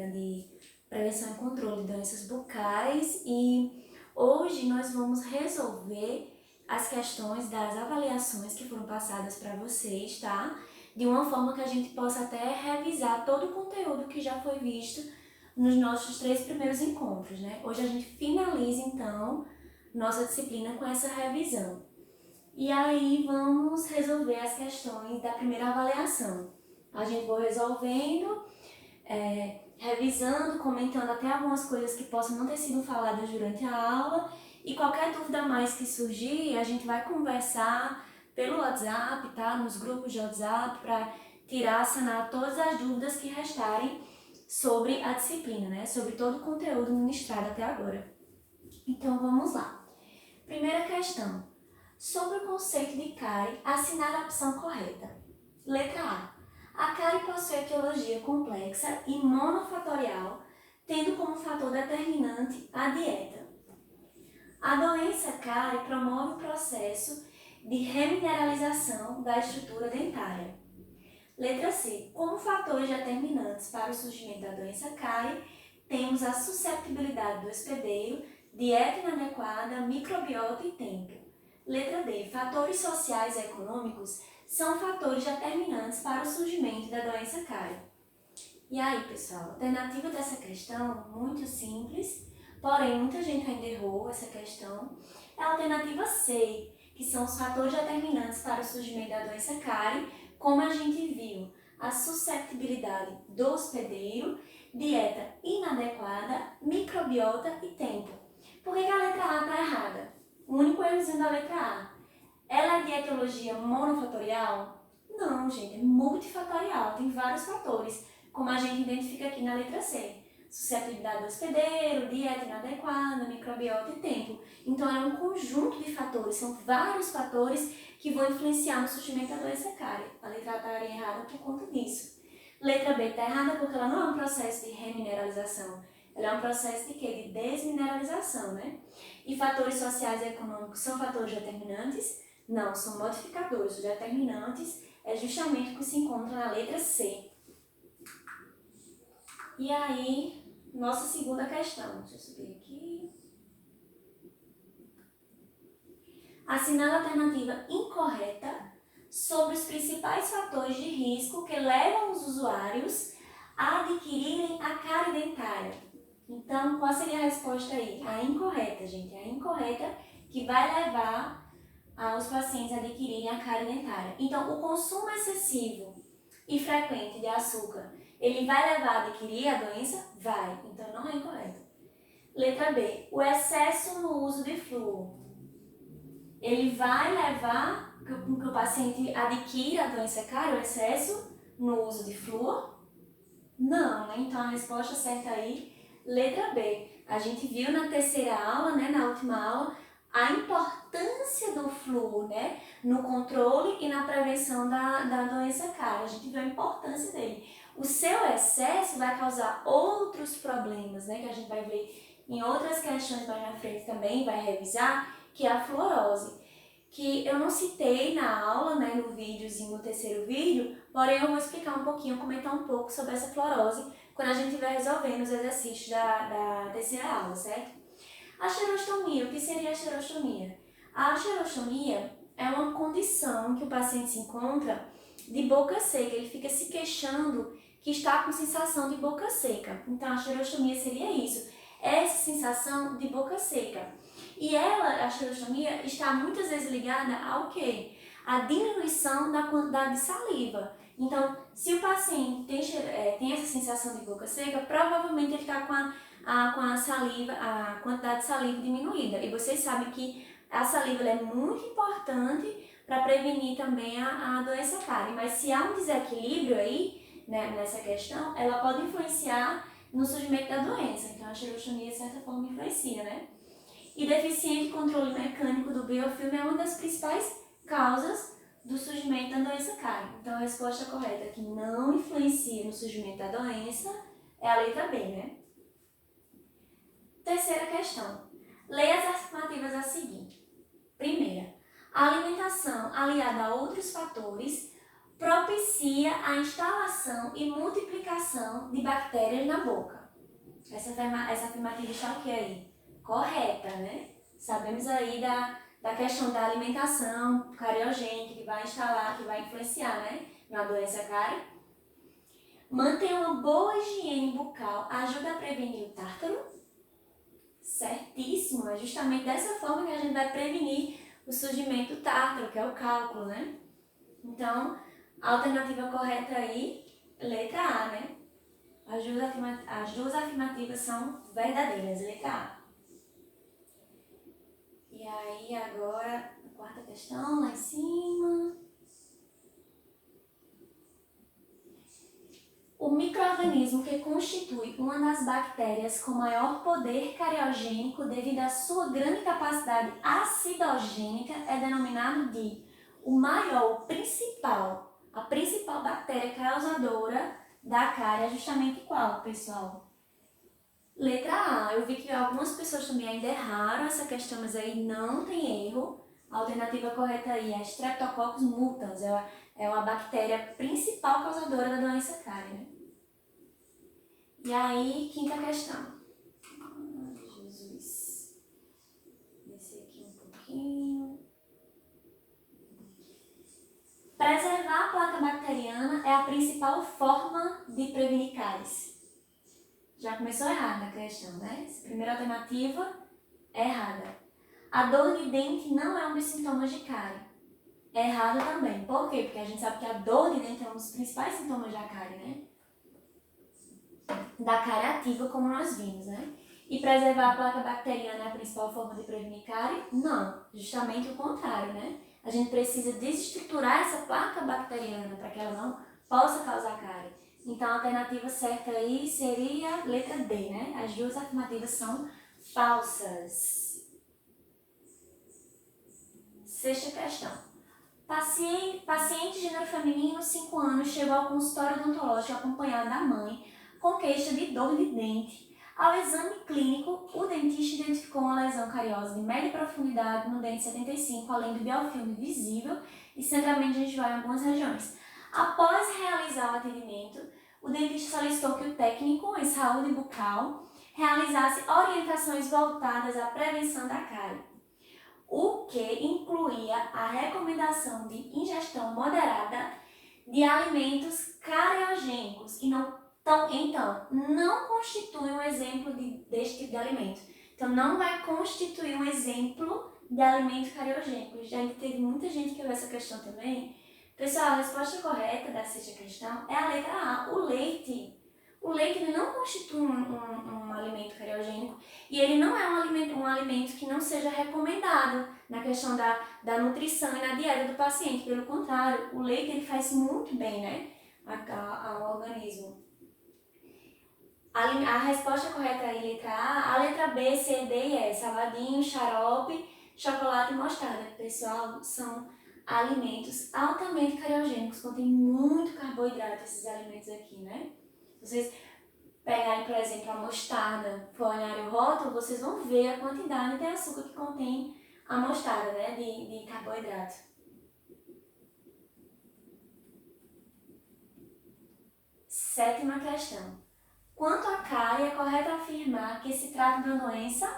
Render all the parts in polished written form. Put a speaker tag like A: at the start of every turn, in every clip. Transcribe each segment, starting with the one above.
A: disciplina de prevenção e controle de doenças bucais e hoje nós vamos resolver as questões das avaliações que foram passadas para vocês, tá? De uma forma que a gente possa até revisar todo o conteúdo que já foi visto nos nossos 3 primeiros encontros, né? Hoje a gente finaliza, então, nossa disciplina com essa revisão. E aí vamos resolver as questões da primeira avaliação. A gente vai resolvendo, revisando, comentando até algumas coisas que possam não ter sido faladas durante a aula e qualquer dúvida mais que surgir, a gente vai conversar pelo WhatsApp, tá? Nos grupos de WhatsApp para tirar, sanar todas as dúvidas que restarem sobre a disciplina, né? Sobre todo o conteúdo ministrado até agora. Então vamos lá. Primeira questão. Sobre o conceito de cárie, assinar a opção correta. Letra A. A cárie possui etiologia complexa e monofatorial, tendo como fator determinante a dieta. A doença cárie promove o processo de remineralização da estrutura dentária. Letra C. Como fatores determinantes para o surgimento da doença cárie, temos a susceptibilidade do hospedeiro, dieta inadequada, microbiota e tempo. Letra D. Fatores sociais e econômicos são fatores determinantes para o surgimento da doença cárie. E aí, pessoal, a alternativa dessa questão, muito simples, porém muita gente ainda errou essa questão, é a alternativa C, que são os fatores determinantes para o surgimento da doença cárie, como a gente viu, a susceptibilidade do hospedeiro, dieta inadequada, microbiota e tempo. Por que a letra A está errada? O único errozinho da letra A. Ela é de etiologia monofatorial? Não, gente, é multifatorial, tem vários fatores, como a gente identifica aqui na letra C. Susceptibilidade do hospedeiro, dieta inadequada, microbiota e tempo. Então, é um conjunto de fatores, são vários fatores que vão influenciar no surgimento da doença cárie. A letra A está errada por conta disso. Letra B está errada porque ela não é um processo de remineralização. Ela é um processo de quê? De desmineralização, né? E fatores sociais e econômicos são fatores determinantes? Não, são modificadores. Os determinantes é justamente o que se encontra na letra C. E aí, nossa segunda questão. Deixa eu subir aqui. Assinala a alternativa incorreta sobre os principais fatores de risco que levam os usuários a adquirirem a cárie dentária. Então, qual seria a resposta aí? A incorreta, gente. A incorreta que vai levar os pacientes a adquirirem a cárie dentária. Então, o consumo excessivo e frequente de açúcar, ele vai levar a adquirir a doença? Vai. Então, não é incorreto. Letra B. O excesso no uso de flúor, ele vai levar com que o paciente adquira a doença cárie, o excesso no uso de flúor? Não, né? Então, a resposta certa aí, letra B. A gente viu na terceira aula, né, na última aula, a importância do flúor, né, no controle e na prevenção da doença cárie. A gente viu a importância dele. O seu excesso vai causar outros problemas, né, que a gente vai ver em outras questões mais na frente também, vai revisar, que é a fluorose, que eu não citei na aula, né, no videozinho, no terceiro vídeo, porém eu vou explicar um pouquinho, comentar um pouco sobre essa fluorose quando a gente estiver resolvendo os exercícios da terceira aula, certo? A xerostomia, o que seria a xerostomia? A xerostomia é uma condição que o paciente se encontra de boca seca, ele fica se queixando que está com sensação de boca seca. Então a xerostomia seria isso, essa sensação de boca seca. E ela, a xerostomia, está muitas vezes ligada ao quê? A diminuição da quantidade de saliva. Então, se o paciente tem essa sensação de boca seca, provavelmente ele está com a saliva, a quantidade de saliva diminuída. E vocês sabem que a saliva é muito importante para prevenir também a doença cárie. Mas se há um desequilíbrio aí, né, nessa questão, ela pode influenciar no surgimento da doença. Então, a xerostomia, de certa forma, influencia, né? E deficiente controle mecânico do biofilme é uma das principais causas do surgimento da doença cárie. Então, a resposta correta que não influencia no surgimento da doença é a letra B, né? Terceira questão. Leia as afirmativas a seguir. Primeira, a alimentação aliada a outros fatores propicia a instalação e multiplicação de bactérias na boca. Essa afirmativa está o que aí? Correta, né? Sabemos aí da questão da alimentação cariogênica que vai instalar, que vai influenciar, né, na doença cárie. Manter uma boa higiene bucal ajuda a prevenir o tártaro? Certíssimo, é justamente dessa forma que a gente vai prevenir o surgimento do tártaro, que é o cálculo, né? Então, a alternativa correta aí, letra A, né? As duas afirmativas são verdadeiras, letra A. E aí, agora, a quarta questão, lá em cima. O micro-organismo que constitui uma das bactérias com maior poder cariogênico devido à sua grande capacidade acidogênica é denominado de o maior, o principal. A principal bactéria causadora da cárie é justamente qual, pessoal? Letra A. Eu vi que algumas pessoas também ainda erraram essa questão, mas aí não tem erro. A alternativa correta aí é Streptococcus mutans, é a bactéria principal causadora da doença cárie, né? E aí, quinta questão. Ai, Jesus. Descer aqui um pouquinho. Preservar a placa bacteriana é a principal forma de prevenir cáries. Já começou errada a questão, né? Essa primeira alternativa é errada. A dor de dente não é um dos sintomas de cárie. É errado também. Por quê? Porque a gente sabe que a dor de dente é um dos principais sintomas da cárie, né? Da cárie ativa, como nós vimos, né? E preservar a placa bacteriana é a principal forma de prevenir cárie? Não, justamente o contrário, né? A gente precisa desestruturar essa placa bacteriana para que ela não possa causar cárie. Então, a alternativa certa aí seria a letra D, né? As duas afirmativas são falsas. Sexta questão. Paciente gênero feminino, 5 anos, chegou ao consultório odontológico acompanhado da mãe com queixa de dor de dente. Ao exame clínico, o dentista identificou uma lesão cariosa de média profundidade no dente 75, além do biofilme visível e sangramento gengival em algumas regiões. Após realizar o atendimento, o dentista solicitou que o técnico em saúde bucal realizasse orientações voltadas à prevenção da cárie, o que incluía a recomendação de ingestão moderada de alimentos cariogênicos e então, não constitui um exemplo deste tipo de alimento. Então, não vai constituir um exemplo de alimento cariogênico. Já teve muita gente que viu essa questão também. Pessoal, a resposta correta da sexta questão é a letra A, o leite. O leite ele não constitui um alimento cariogênico e ele não é um alimento que não seja recomendado na questão da nutrição e na dieta do paciente. Pelo contrário, o leite ele faz muito bem, né, ao organismo. A resposta correta é a letra A, letra B, C, D e E. Salgadinho, xarope, chocolate e mostarda. Pessoal, são alimentos altamente cariogênicos, contém muito carboidrato esses alimentos aqui, né? Vocês pegarem, por exemplo, a mostarda, for olharem o rótulo, vocês vão ver a quantidade de açúcar que contém a mostarda, né? De carboidrato. Sétima questão. Quanto à cárie, é correto afirmar que se trata de uma doença?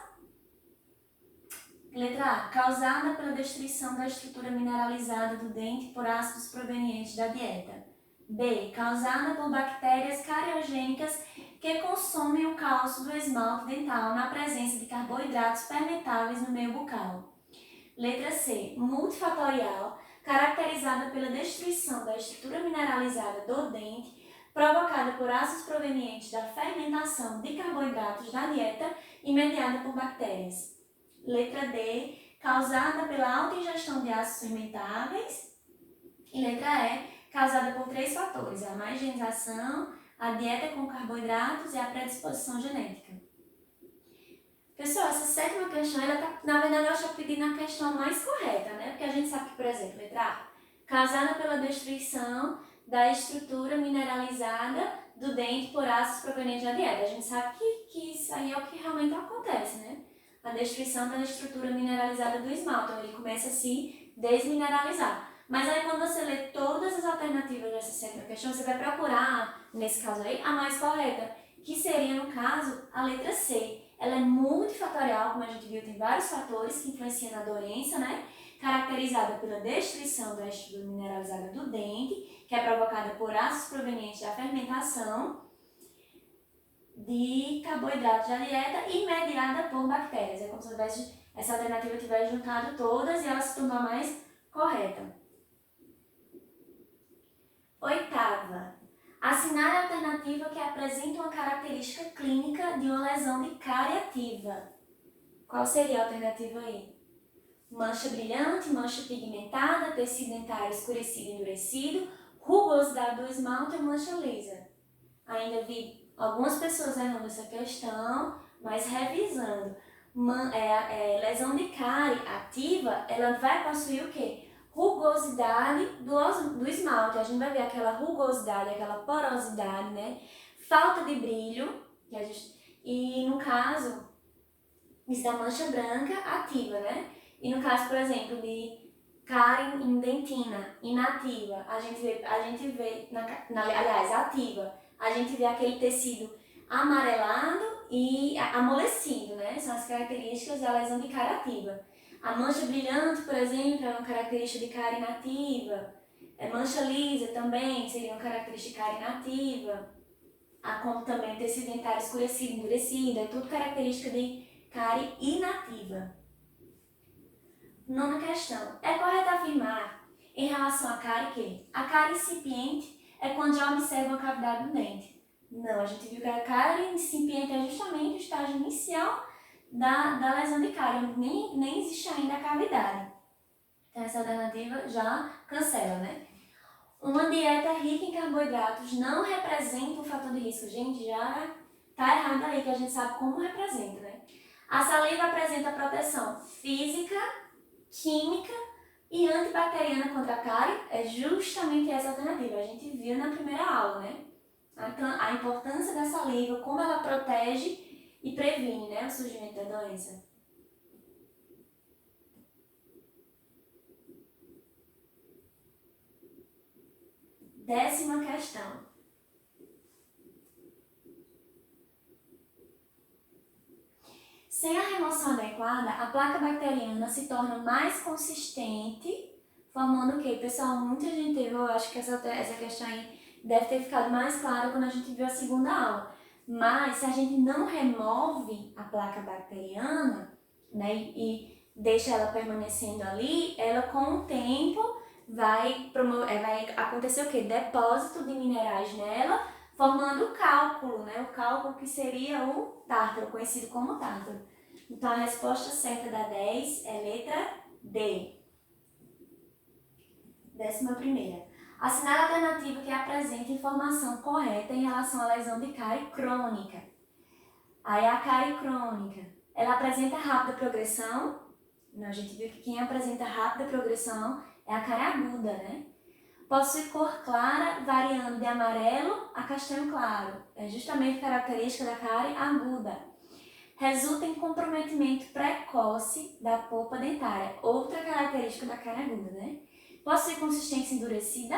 A: Letra A. Causada pela destruição da estrutura mineralizada do dente por ácidos provenientes da dieta. B. Causada por bactérias cariogênicas que consomem o cálcio do esmalte dental na presença de carboidratos fermentáveis no meio bucal. Letra C. Multifatorial, caracterizada pela destruição da estrutura mineralizada do dente provocada por ácidos provenientes da fermentação de carboidratos da dieta e mediada por bactérias. Letra D, causada pela alta ingestão de ácidos fermentáveis. E letra E, causada por 3 fatores: a má higienização, a dieta com carboidratos e a predisposição genética. Pessoal, essa sétima questão, na verdade, eu estou pedindo a questão mais correta, né? Porque a gente sabe que, por exemplo, letra A, causada pela destruição da estrutura mineralizada do dente por ácidos provenientes da dieta. A gente sabe que isso aí é o que realmente acontece, né? A destruição da estrutura mineralizada do esmalte, então ele começa a se desmineralizar. Mas aí quando você lê todas as alternativas dessa segunda questão, você vai procurar, nesse caso aí, a mais correta, que seria, no caso, a letra C. Ela é multifatorial, como a gente viu, tem vários fatores que influenciam na doença, né? Caracterizada pela destruição da estrutura mineralizada do dente, que é provocada por ácidos provenientes da fermentação de carboidratos da dieta e mediada por bactérias. É como se essa alternativa tivesse juntado todas e ela se tornou a mais correta. Oitava. Assinale a alternativa que apresenta uma característica clínica de uma lesão de cárie ativa. Qual seria a alternativa aí? Mancha brilhante, mancha pigmentada, tecido dentário escurecido e endurecido, rugosidade do esmalte ou mancha lisa. Ainda vi algumas pessoas errando essa questão, mas revisando. Lesão de cárie ativa, ela vai possuir o quê? Rugosidade do esmalte. A gente vai ver aquela rugosidade, aquela porosidade, né? Falta de brilho, e no caso, isso da mancha branca ativa, né? E no caso, por exemplo, de cárie indentina inativa, a gente vê aliás, ativa, a gente vê aquele tecido amarelado e amolecido, né? São as características da lesão de cárie ativa. A mancha brilhante, por exemplo, é uma característica de cárie inativa. A mancha lisa também seria uma característica de cárie inativa. Como também tecido dentário escurecido, endurecido, é tudo característica de cárie inativa. Nona questão. É correto afirmar, em relação à cárie, que a cárie incipiente é quando já observa uma cavidade no dente? Não, a gente viu que a cárie incipiente é justamente o estágio inicial da lesão de cárie, nem existe ainda a cavidade. Então essa alternativa já cancela, né? Uma dieta rica em carboidratos não representa um fator de risco. Gente, já tá errado aí, que a gente sabe como representa, né? A saliva apresenta proteção física, química e antibacteriana contra a cárie. É justamente essa alternativa. A gente viu na primeira aula, né? A importância da saliva, como ela protege e previne, né, o surgimento da doença. Décima questão. Sem a remoção adequada, a placa bacteriana se torna mais consistente, formando o quê? Pessoal, muita gente teve, eu acho que essa questão aí deve ter ficado mais clara quando a gente viu a segunda aula. Mas se a gente não remove a placa bacteriana, né, e deixa ela permanecendo ali, ela com o tempo vai acontecer o quê? Depósito de minerais nela, formando o cálculo, né? O cálculo que seria o tártaro, conhecido como tártaro. Então a resposta certa da 10 é letra D. 11ª. Assinale a alternativa que apresenta informação correta em relação à lesão de cárie crônica. Aí a cárie crônica, ela apresenta rápida progressão. A gente viu que quem apresenta rápida progressão é a cárie aguda, né? Possui cor clara, variando de amarelo a castanho claro. É justamente característica da cárie aguda. Resulta em comprometimento precoce da polpa dentária. Outra característica da cárie aguda, né? Possui consistência endurecida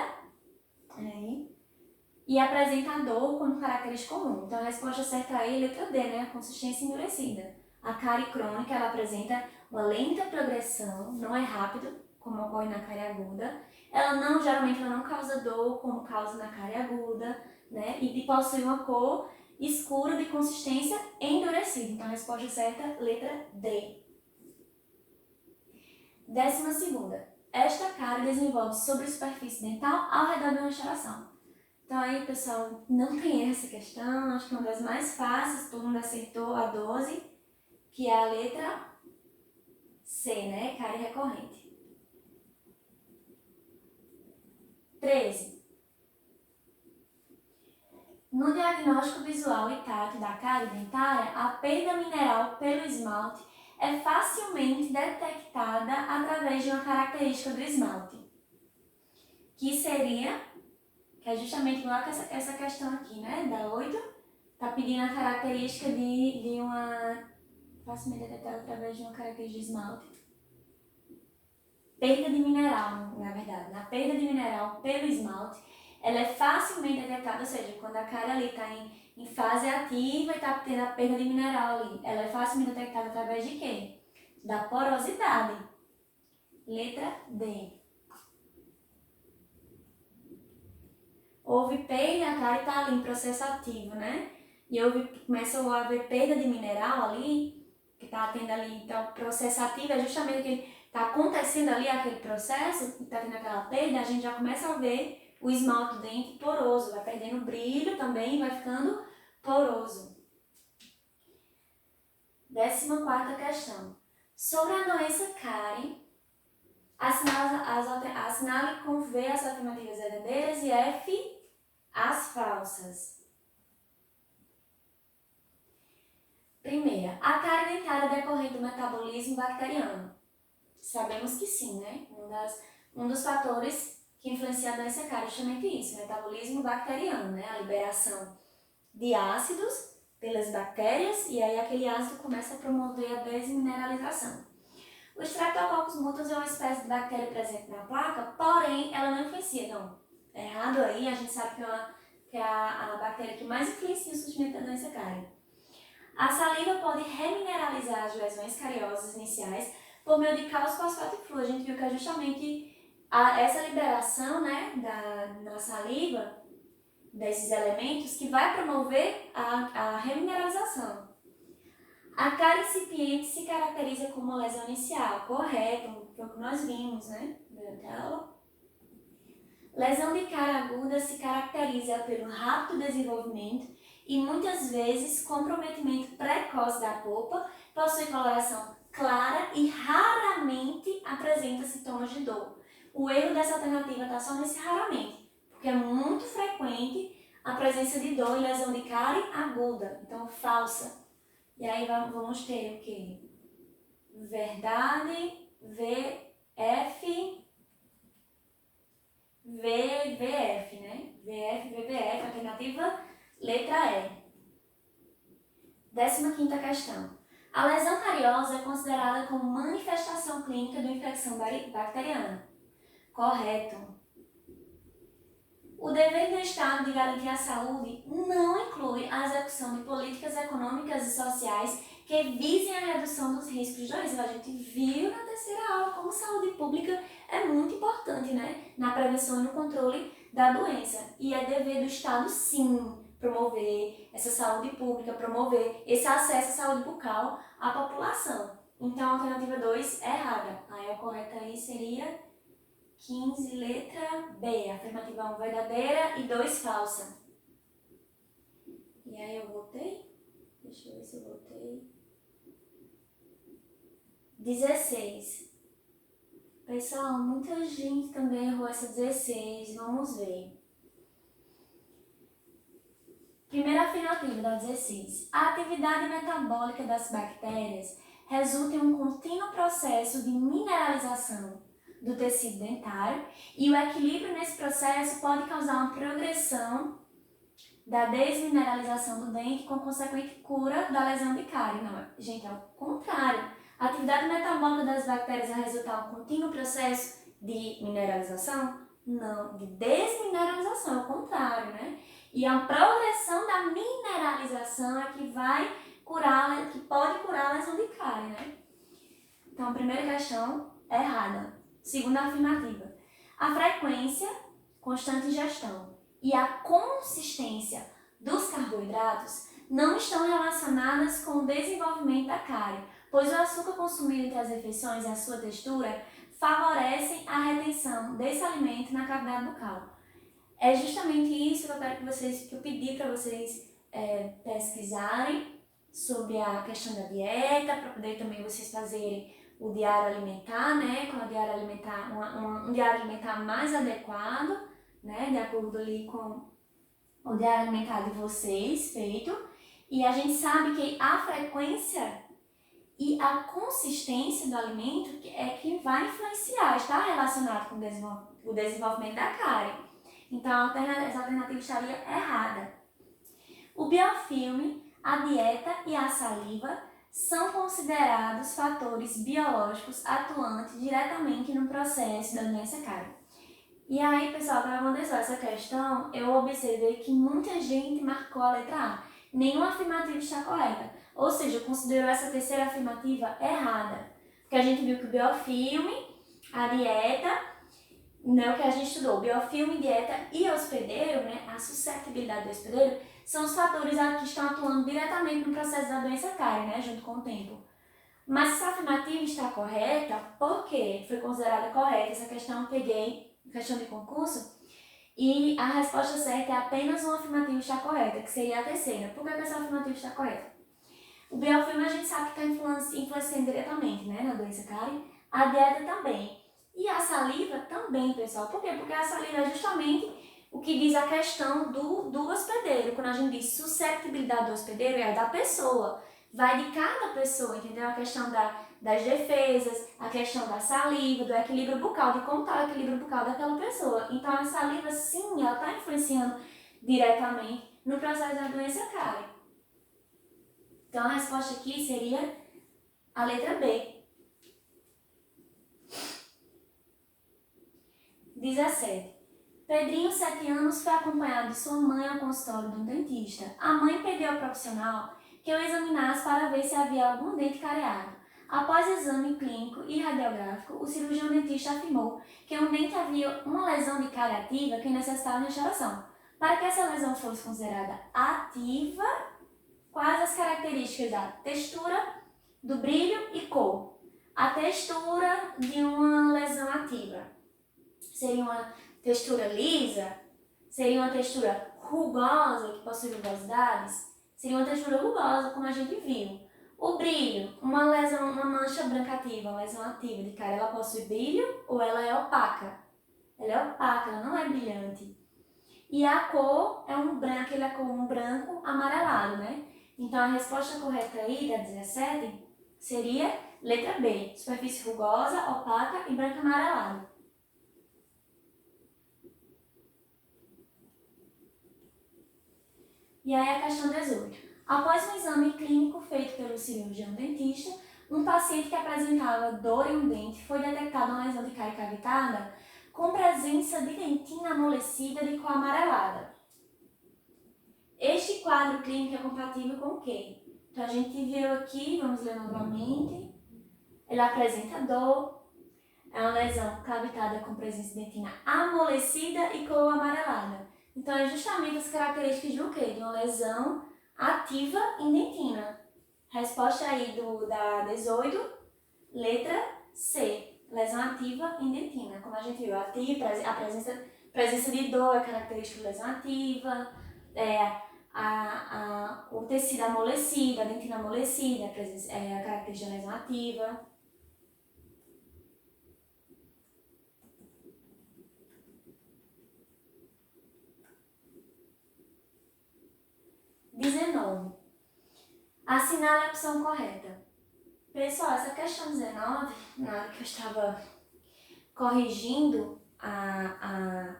A: e apresenta dor como característica comum. Então a resposta certa aí é letra D, né? A consistência endurecida. A cárie crônica, ela apresenta uma lenta progressão, não é rápido, como ocorre na cárie aguda. Geralmente ela não causa dor, como causa na cárie aguda, né? E possui uma cor escura de consistência endurecida. Então a resposta certa, letra D. 12ª. Esta cárie desenvolve sobre a superfície dental ao redor de uma restauração. Então aí, pessoal, não tem essa questão, acho que é uma das mais fáceis, todo mundo acertou a 12, que é a letra C, né? Cárie recorrente. 13. No diagnóstico visual e tátil da cárie dentária, a perda mineral pelo esmalte é facilmente detectada através de uma característica do esmalte, que é justamente igual que essa questão aqui, né, da 8, tá pedindo a característica de uma facilmente detectada através de uma característica de esmalte. perda de mineral, na verdade, na perda de mineral pelo esmalte, ela é facilmente detectada, ou seja, quando a cárie ali está em fase ativa e está tendo a perda de mineral ali, ela é facilmente detectada através de quê? Da porosidade. Letra D. Houve perda, a cárie está ali em processo ativo, né? E começou a haver perda de mineral ali, que está tendo ali, então, processo ativo é justamente que está acontecendo ali aquele processo, está tendo aquela perda, a gente já começa a ver o esmalte do dente poroso, vai perdendo brilho também e vai ficando poroso. 14ª questão. Sobre a doença cárie, assinale com V as afirmativas verdadeiras e F as falsas. Primeira, a cárie dentária decorrente do metabolismo bacteriano. Sabemos que sim, né? Um dos fatores que influencia a doença cárie é justamente isso, o metabolismo bacteriano, né? A liberação de ácidos pelas bactérias e aí aquele ácido começa a promover a desmineralização. O Streptococcus mutans é uma espécie de bactéria presente na placa, porém ela não influencia. Não, é errado aí, a gente sabe que é a bactéria que mais influencia o surgimento da doença cárie. A saliva pode remineralizar as lesões cariosas iniciais por meio de cálcio, fosfato e flúor. A gente viu que é justamente essa liberação, né, na saliva desses elementos que vai promover a remineralização. A cárie incipiente se caracteriza como uma lesão inicial, correto, foi o que nós vimos, né, durante a aula. Lesão de cárie aguda se caracteriza pelo rápido desenvolvimento e muitas vezes comprometimento precoce da polpa, possui coloração clara e raramente apresenta sintomas de dor. O erro dessa alternativa está só nesse raramente, porque é muito frequente a presença de dor em lesão de cárie aguda, então falsa. E aí vamos ter o quê? Verdade, VF, VF, né? VF, alternativa letra E. 15ª questão. A lesão cariosa é considerada como manifestação clínica de uma infecção bacteriana. Correto. O dever do Estado de garantir a saúde não inclui a execução de políticas econômicas e sociais que visem a redução dos riscos do risco. A gente viu na terceira aula como saúde pública é muito importante, né? Na prevenção e no controle da doença. E é dever do Estado, sim, promover essa saúde pública, promover esse acesso à saúde bucal à população. Então, a alternativa 2 é errada. Aí a correta aí seria 15, letra B. Afirmativa 1 verdadeira e 2 falsa. E aí eu voltei? Deixa eu ver se eu voltei. 16. Pessoal, muita gente também errou essa 16. Vamos ver. Primeira afirmativa da 16. A atividade metabólica das bactérias resulta em um contínuo processo de mineralização do tecido dentário e o equilíbrio nesse processo pode causar uma progressão da desmineralização do dente com consequente cura da lesão de cárie. Não, gente, é o contrário. A atividade metabólica das bactérias vai resultar em um contínuo processo de mineralização? Não, de desmineralização, é o contrário, né? E a progressão da mineralização é que vai curar, que pode curar a lesão de cárie, né? Então, a primeira questão é errada. Segunda afirmativa. A frequência, constante ingestão e a consistência dos carboidratos não estão relacionadas com o desenvolvimento da cárie, pois o açúcar consumido entre as refeições e a sua textura favorecem a retenção desse alimento na cavidade bucal. É justamente isso que eu pedi para vocês pesquisarem sobre a questão da dieta, para poder também vocês fazerem o diário alimentar, né, com a diário alimentar, um diário alimentar mais adequado, né, de acordo ali com o diário alimentar de vocês feito. E a gente sabe que a frequência e a consistência do alimento é que vai influenciar, está relacionado com o desenvolvimento da cárie. Então, essa alternativa estaria errada. O biofilme, a dieta e a saliva são considerados fatores biológicos atuantes diretamente no processo da doença cárie. E aí, pessoal, para acontecer essa questão, eu observei que muita gente marcou a letra A. Nenhuma afirmativa está correta. Ou seja, considerou essa terceira afirmativa errada. Porque a gente viu que o biofilme, a dieta, né, o que a gente estudou, biofilme, dieta e hospedeiro, né, a suscetibilidade do hospedeiro, são os fatores que estão atuando diretamente no processo da doença cárie, né, junto com o tempo. Mas se essa afirmativa está correta, por quê? Foi considerada correta essa questão, eu peguei questão de concurso, e a resposta certa é apenas uma afirmativa está correta, que seria a terceira. Por que essa afirmativa está correta? O biofilme a gente sabe que está influenciando diretamente, né, na doença cárie, a dieta também. E a saliva também, pessoal. Por quê? Porque a saliva é justamente o que diz a questão do hospedeiro. Quando a gente diz suscetibilidade do hospedeiro, é da pessoa. Vai de cada pessoa, entendeu? A questão das defesas, a questão da saliva, do equilíbrio bucal, de como está o equilíbrio bucal daquela pessoa. Então, a saliva, sim, ela está influenciando diretamente no processo da doença cárie. Então, a resposta aqui seria a letra B. 17. Pedrinho, 7 anos, foi acompanhado de sua mãe ao consultório de um dentista. A mãe pediu ao profissional que o examinasse para ver se havia algum dente careado. Após exame clínico e radiográfico, o cirurgião dentista afirmou que um dente havia uma lesão de cárie ativa que necessitava de restauração. Para que essa lesão fosse considerada ativa, quais as características da textura, do brilho e cor? A textura de uma lesão ativa seria uma textura lisa? Seria uma textura rugosa, que possui rugosidades? Seria uma textura rugosa, como a gente viu. O brilho, uma lesão, uma mancha branca ativa, uma lesão ativa de cárie, ela possui brilho ou ela é opaca? Ela é opaca, ela não é brilhante. E a cor é um branco, ele é cor um branco amarelado, né? Então a resposta correta aí da 17 seria letra B, superfície rugosa, opaca e branco amarelado. E aí a questão 18. Após um exame clínico feito pelo cirurgião dentista, um paciente que apresentava dor em um dente foi detectada uma lesão de cárie cavitada com presença de dentina amolecida de cor amarelada. Este quadro clínico é compatível com o quê? Então a gente viu aqui, vamos ler novamente. Ele apresenta dor, é uma lesão cavitada com presença de dentina amolecida e cor amarelada. Então, é justamente as características de um quê? De uma lesão ativa em dentina. Resposta aí da 18, letra C. Lesão ativa em dentina. Como a gente viu, ativa, a presença de dor é característica de lesão ativa, o tecido amolecido, a dentina amolecida é a característica da lesão ativa. Assinale a opção correta. Pessoal, essa questão 19, na hora que eu estava corrigindo a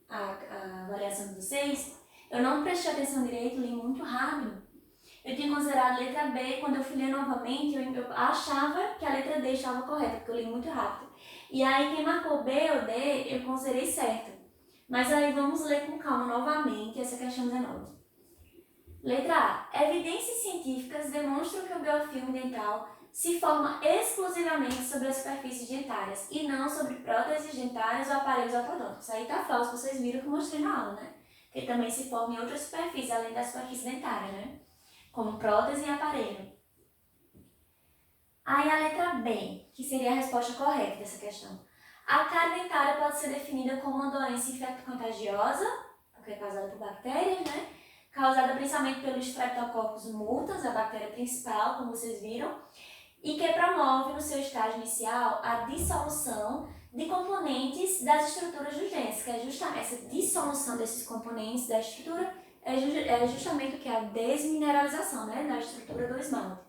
A: avaliação de vocês, eu não prestei atenção direito, li muito rápido. Eu tinha considerado a letra B, quando eu fui ler novamente, eu achava que a letra D estava correta, porque eu li muito rápido. E aí, quem marcou B ou D, eu considerei certo. Mas aí, vamos ler com calma novamente essa questão 19. Letra A. Evidências científicas demonstram que o biofilme dental se forma exclusivamente sobre as superfícies dentárias e não sobre próteses dentárias ou aparelhos ortodônticos. Aí tá falso, vocês viram que eu mostrei na aula, né? Que ele também se forma em outras superfícies, além da superfície dentária, né? Como prótese e aparelho. Aí a letra B, que seria a resposta correta dessa questão. A cárie dentária pode ser definida como uma doença infecto-contagiosa, porque é causada por bactérias, né? Causada principalmente pelo Streptococcus mutans, a bactéria principal, como vocês viram, e que promove no seu estágio inicial a dissolução de componentes das estruturas dos dentes, que é justamente essa dissolução desses componentes da estrutura, é justamente o que é a desmineralização, né, da estrutura do esmalte.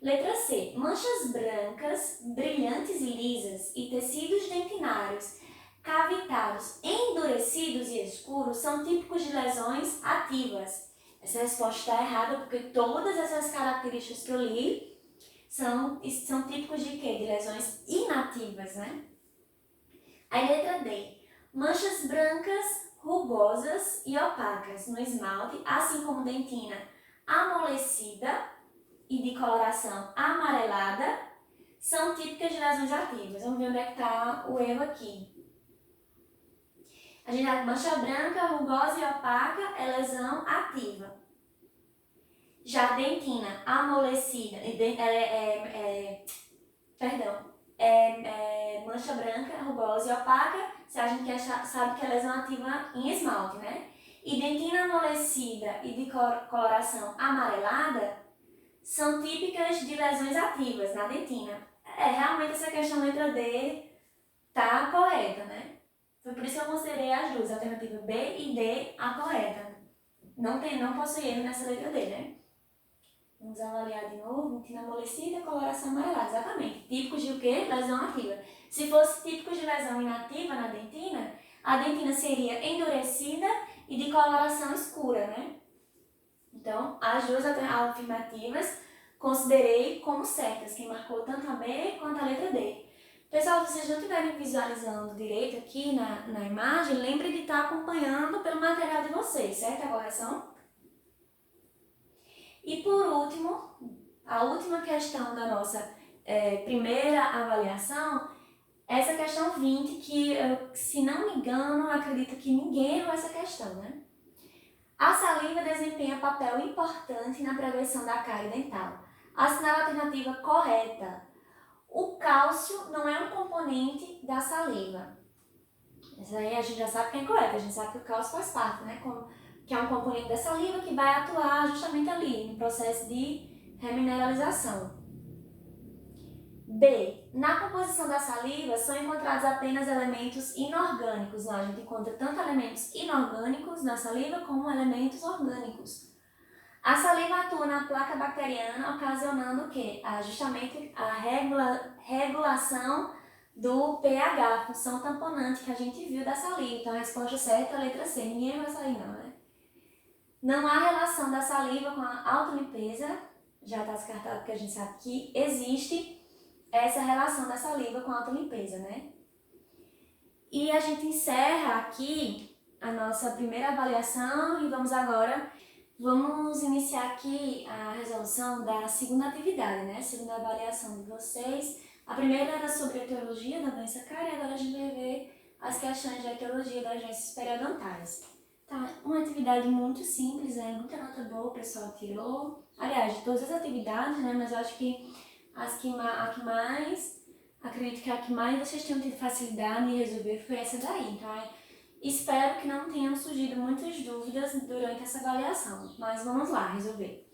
A: Letra C. Manchas brancas, brilhantes e lisas e tecidos dentinários cavitados, endurecidos e escuros são típicos de lesões ativas. Essa resposta está errada porque todas essas características que eu li são típicos de quê? De lesões inativas, né? Aí letra D. Manchas brancas, rugosas e opacas no esmalte, assim como dentina amolecida e de coloração amarelada, são típicas de lesões ativas. Vamos ver onde é que está o erro aqui. A gente tem mancha branca, rugosa e opaca é lesão ativa. Já a dentina amolecida, mancha branca, rugosa e opaca, se a gente sabe que é lesão ativa em esmalte, né? E dentina amolecida e de coloração amarelada são típicas de lesões ativas na dentina. Realmente essa questão letra D tá correta, né? Foi por isso que eu considerei as duas, a alternativa B e D, a correta. Não possui erro nessa letra D, né? Vamos avaliar de novo. Dentina amolecida, coloração amarelada. Exatamente. Típicos de o quê? Lesão ativa. Se fosse típicos de lesão inativa na dentina, a dentina seria endurecida e de coloração escura, né? Então, as duas afirmativas considerei como certas. Quem marcou tanto a B quanto a letra D. Pessoal, se vocês não estiverem visualizando direito aqui na imagem, lembre de estar acompanhando pelo material de vocês, certo? A correção? E por último, a última questão da nossa primeira avaliação, essa questão 20, que, se não me engano, acredito que ninguém errou essa questão, né? A saliva desempenha papel importante na prevenção da cárie dental. Assinala a alternativa correta. O cálcio não é um componente da saliva. Isso aí a gente já sabe que é incorreto, a gente sabe que o cálcio faz parte, né? Que é um componente da saliva que vai atuar justamente ali, no processo de remineralização. B. Na composição da saliva são encontrados apenas elementos inorgânicos. Não, a gente encontra tanto elementos inorgânicos na saliva como elementos orgânicos. A saliva atua na placa bacteriana, ocasionando o quê? Justamente a regulação do pH, função tamponante que a gente viu da saliva. Então a resposta certa é a letra C. Ninguém vai sair não, né? Não há relação da saliva com a autolimpeza. Já está descartado porque a gente sabe que existe essa relação da saliva com a autolimpeza, né? E a gente encerra aqui a nossa primeira avaliação e vamos iniciar aqui a resolução da segunda atividade, né? Segunda avaliação de vocês. A primeira era sobre a etiologia da doença cárie, agora a gente vai ver as questões de etiologia das doenças periodontais. Tá, uma atividade muito simples, né? Muita nota boa o pessoal tirou. Aliás, de todas as atividades, né? Mas eu acho que acredito que a que mais vocês tenham tido facilidade em resolver foi essa daí. Então, espero que não tenham surgido muitas dúvidas durante essa avaliação, mas vamos lá resolver.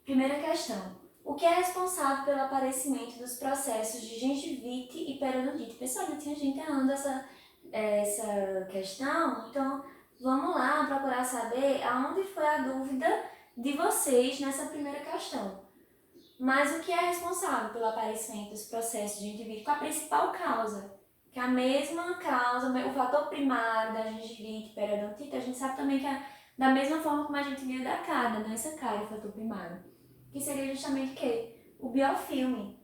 A: Primeira questão. O que é responsável pelo aparecimento dos processos de gengivite e periodontite? Pessoal, já tinha gente errando essa questão, então vamos lá procurar saber aonde foi a dúvida de vocês nessa primeira questão. Mas o que é responsável pelo aparecimento dos processos de gengivite? Qual a principal causa? Que é a mesma causa, o fator primário da gengivite e periodontite, a gente sabe também que é da mesma forma como a gente viu da cárie, da doença cárie, o fator primário. Que seria justamente o quê? O biofilme.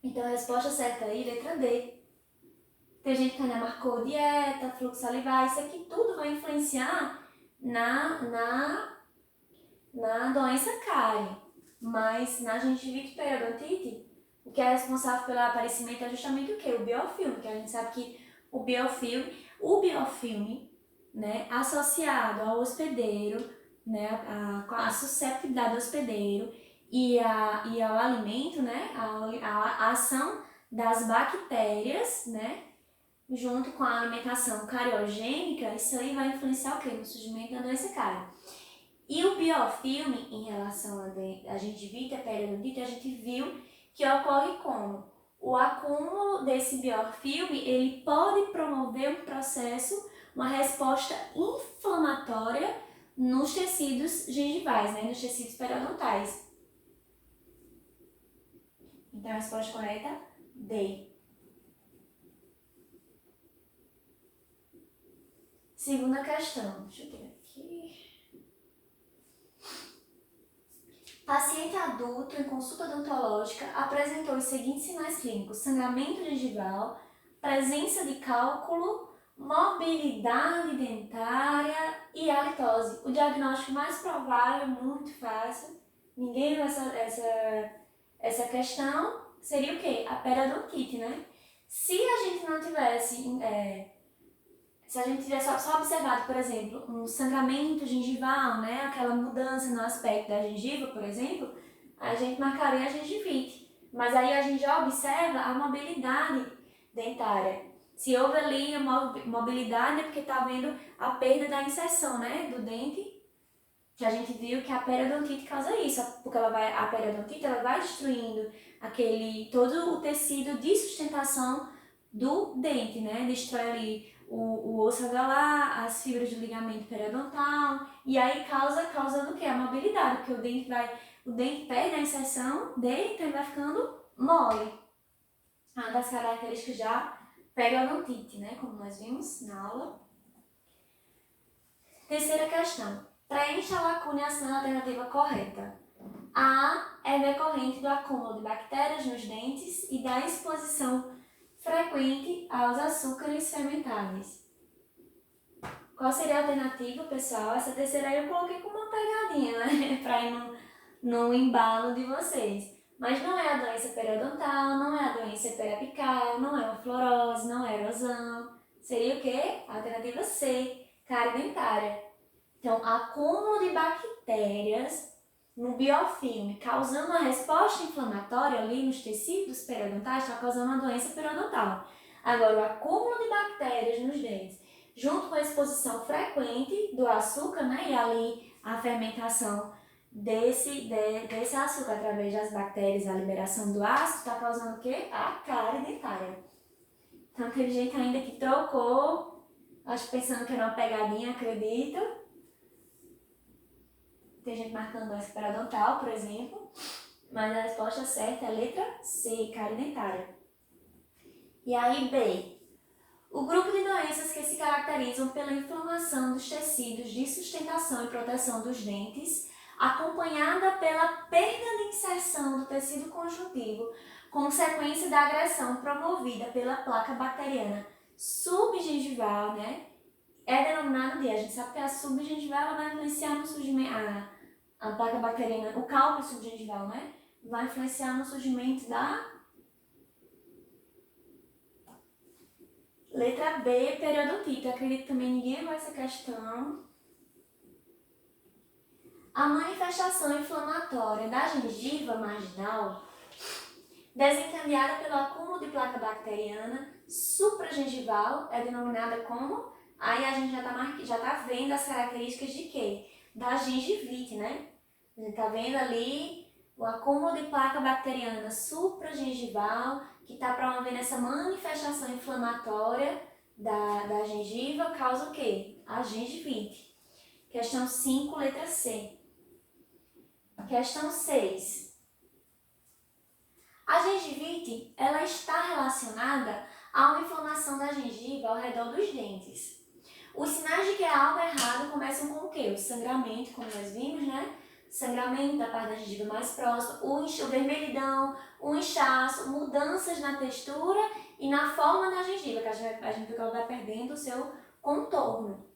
A: Então a resposta certa aí, letra D. Tem gente que ainda marcou dieta, fluxo salivar, isso aqui tudo vai influenciar na doença cárie. Mas na gengivite e periodontite, o que é responsável pelo aparecimento é justamente o quê? O biofilme, que a gente sabe que o biofilme, né, associado ao hospedeiro, né, a susceptibilidade do hospedeiro e ao alimento, né, a ação das bactérias, né, junto com a alimentação cariogênica, isso aí vai influenciar o quê? No surgimento da doença cárie. E o biofilme, em relação a gengivite e a periodontite, a gente viu que ocorre como o acúmulo desse biofilme, ele pode promover um processo, uma resposta inflamatória nos tecidos gengivais, né, nos tecidos periodontais. Então a resposta correta, D. Segunda questão, deixa eu ver aqui. Paciente adulto em consulta odontológica apresentou os seguintes sinais clínicos: sangramento gengival, presença de cálculo, mobilidade dentária e halitose. O diagnóstico mais provável, muito fácil, ninguém viu essa questão, seria o quê? A periodontite, né? Se a gente não tivesse, se a gente tivesse só observado, por exemplo, um sangramento gengival, né? Aquela mudança no aspecto da gengiva, por exemplo, a gente marcaria a gengivite. Mas aí a gente já observa a mobilidade dentária. Se houve ali a mobilidade é porque está havendo a perda da inserção, né, do dente, que a gente viu que a periodontite causa isso, porque a periodontite ela vai destruindo todo o tecido de sustentação do dente, né, destrói ali o osso alveolar, as fibras do ligamento periodontal, e aí causando o quê? A mobilidade, porque o dente perde a inserção dele, então ele vai ficando mole. Uma das características da periodontite, né, como nós vimos na aula. Terceira questão. Preencha a lacuna e assine a alternativa correta. A é decorrente do acúmulo de bactérias nos dentes e da exposição frequente aos açúcares fermentáveis. Qual seria a alternativa, pessoal? Essa terceira aí eu coloquei como uma pegadinha, né? Para ir no embalo de vocês. Mas não é a doença periodontal, não é a doença periapical, não é uma fluorose, não é erosão. Seria o quê? A alternativa C, cárie dentária. Então, acúmulo de bactérias no biofilme, causando uma resposta inflamatória ali nos tecidos periodontais, está causando uma doença periodontal. Agora, o acúmulo de bactérias nos dentes, junto com a exposição frequente do açúcar, né, e ali a fermentação desse açúcar através das bactérias, a liberação do ácido, está causando o quê? A cárie dentária. Então, teve gente ainda que trocou, acho pensando que era uma pegadinha, acredito. Tem gente marcando doença periodontal, por exemplo, mas a resposta certa é a letra C, cárie dentária. E aí, B. O grupo de doenças que se caracterizam pela inflamação dos tecidos de sustentação e proteção dos dentes, acompanhada pela perda de inserção do tecido conjuntivo, consequência da agressão promovida pela placa bacteriana subgengival, né? É denominado de, a gente sabe que a subgengival ela vai influenciar no surgimento, a placa bacteriana, o cálculo subgengival, né? Vai influenciar no surgimento da letra B, periodontite. Eu acredito que também ninguém vai essa questão. A manifestação inflamatória da gengiva marginal, desencadeada pelo acúmulo de placa bacteriana supragengival, é denominada como? Aí a gente já tá vendo as características de quê? Da gengivite, né? A gente tá vendo ali o acúmulo de placa bacteriana supragengival, que está promovendo essa manifestação inflamatória da gengiva, causa o quê? A gengivite. Questão 5, letra C. Questão 6. A gengivite, ela está relacionada a uma inflamação da gengiva ao redor dos dentes. Os sinais de que há algo errado começam com o quê? O sangramento, como nós vimos, né? Sangramento da parte da gengiva mais próxima, o vermelhidão, o inchaço, mudanças na textura e na forma da gengiva, que a gente viu que ela vai perdendo o seu contorno.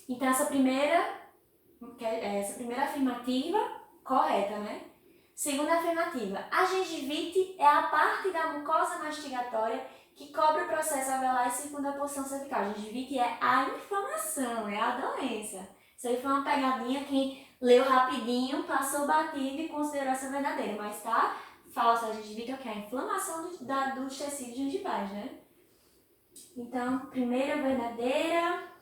A: Então, essa primeira afirmativa, correta, né? Segunda afirmativa, a gengivite é a parte da mucosa mastigatória que cobre o processo alveolar e circunda a porção cervical. A gengivite é a inflamação, é a doença. Isso aí foi uma pegadinha, quem leu rapidinho, passou batido e considerou essa verdadeira, mas tá falsa. A gengivite é o que? A inflamação dos tecidos gengivais, né? Então, primeira verdadeira,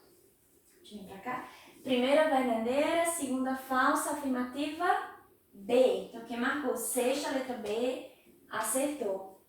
A: deixa eu vir pra cá. Primeira verdadeira, segunda falsa, afirmativa B. Então, quem marcou sexta, letra B, acertou.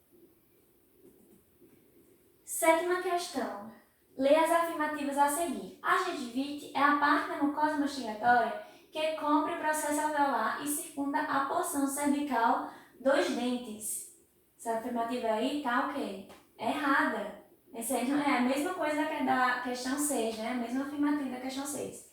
A: Sétima questão. Leia as afirmativas a seguir. A gengivite é a parte da mucosa mastigatória que cobre o processo alveolar e circunda a porção cervical dos dentes. Essa afirmativa aí tá o quê? Errada. Essa aí não é a mesma coisa da questão 6, né? A mesma afirmativa da questão 6.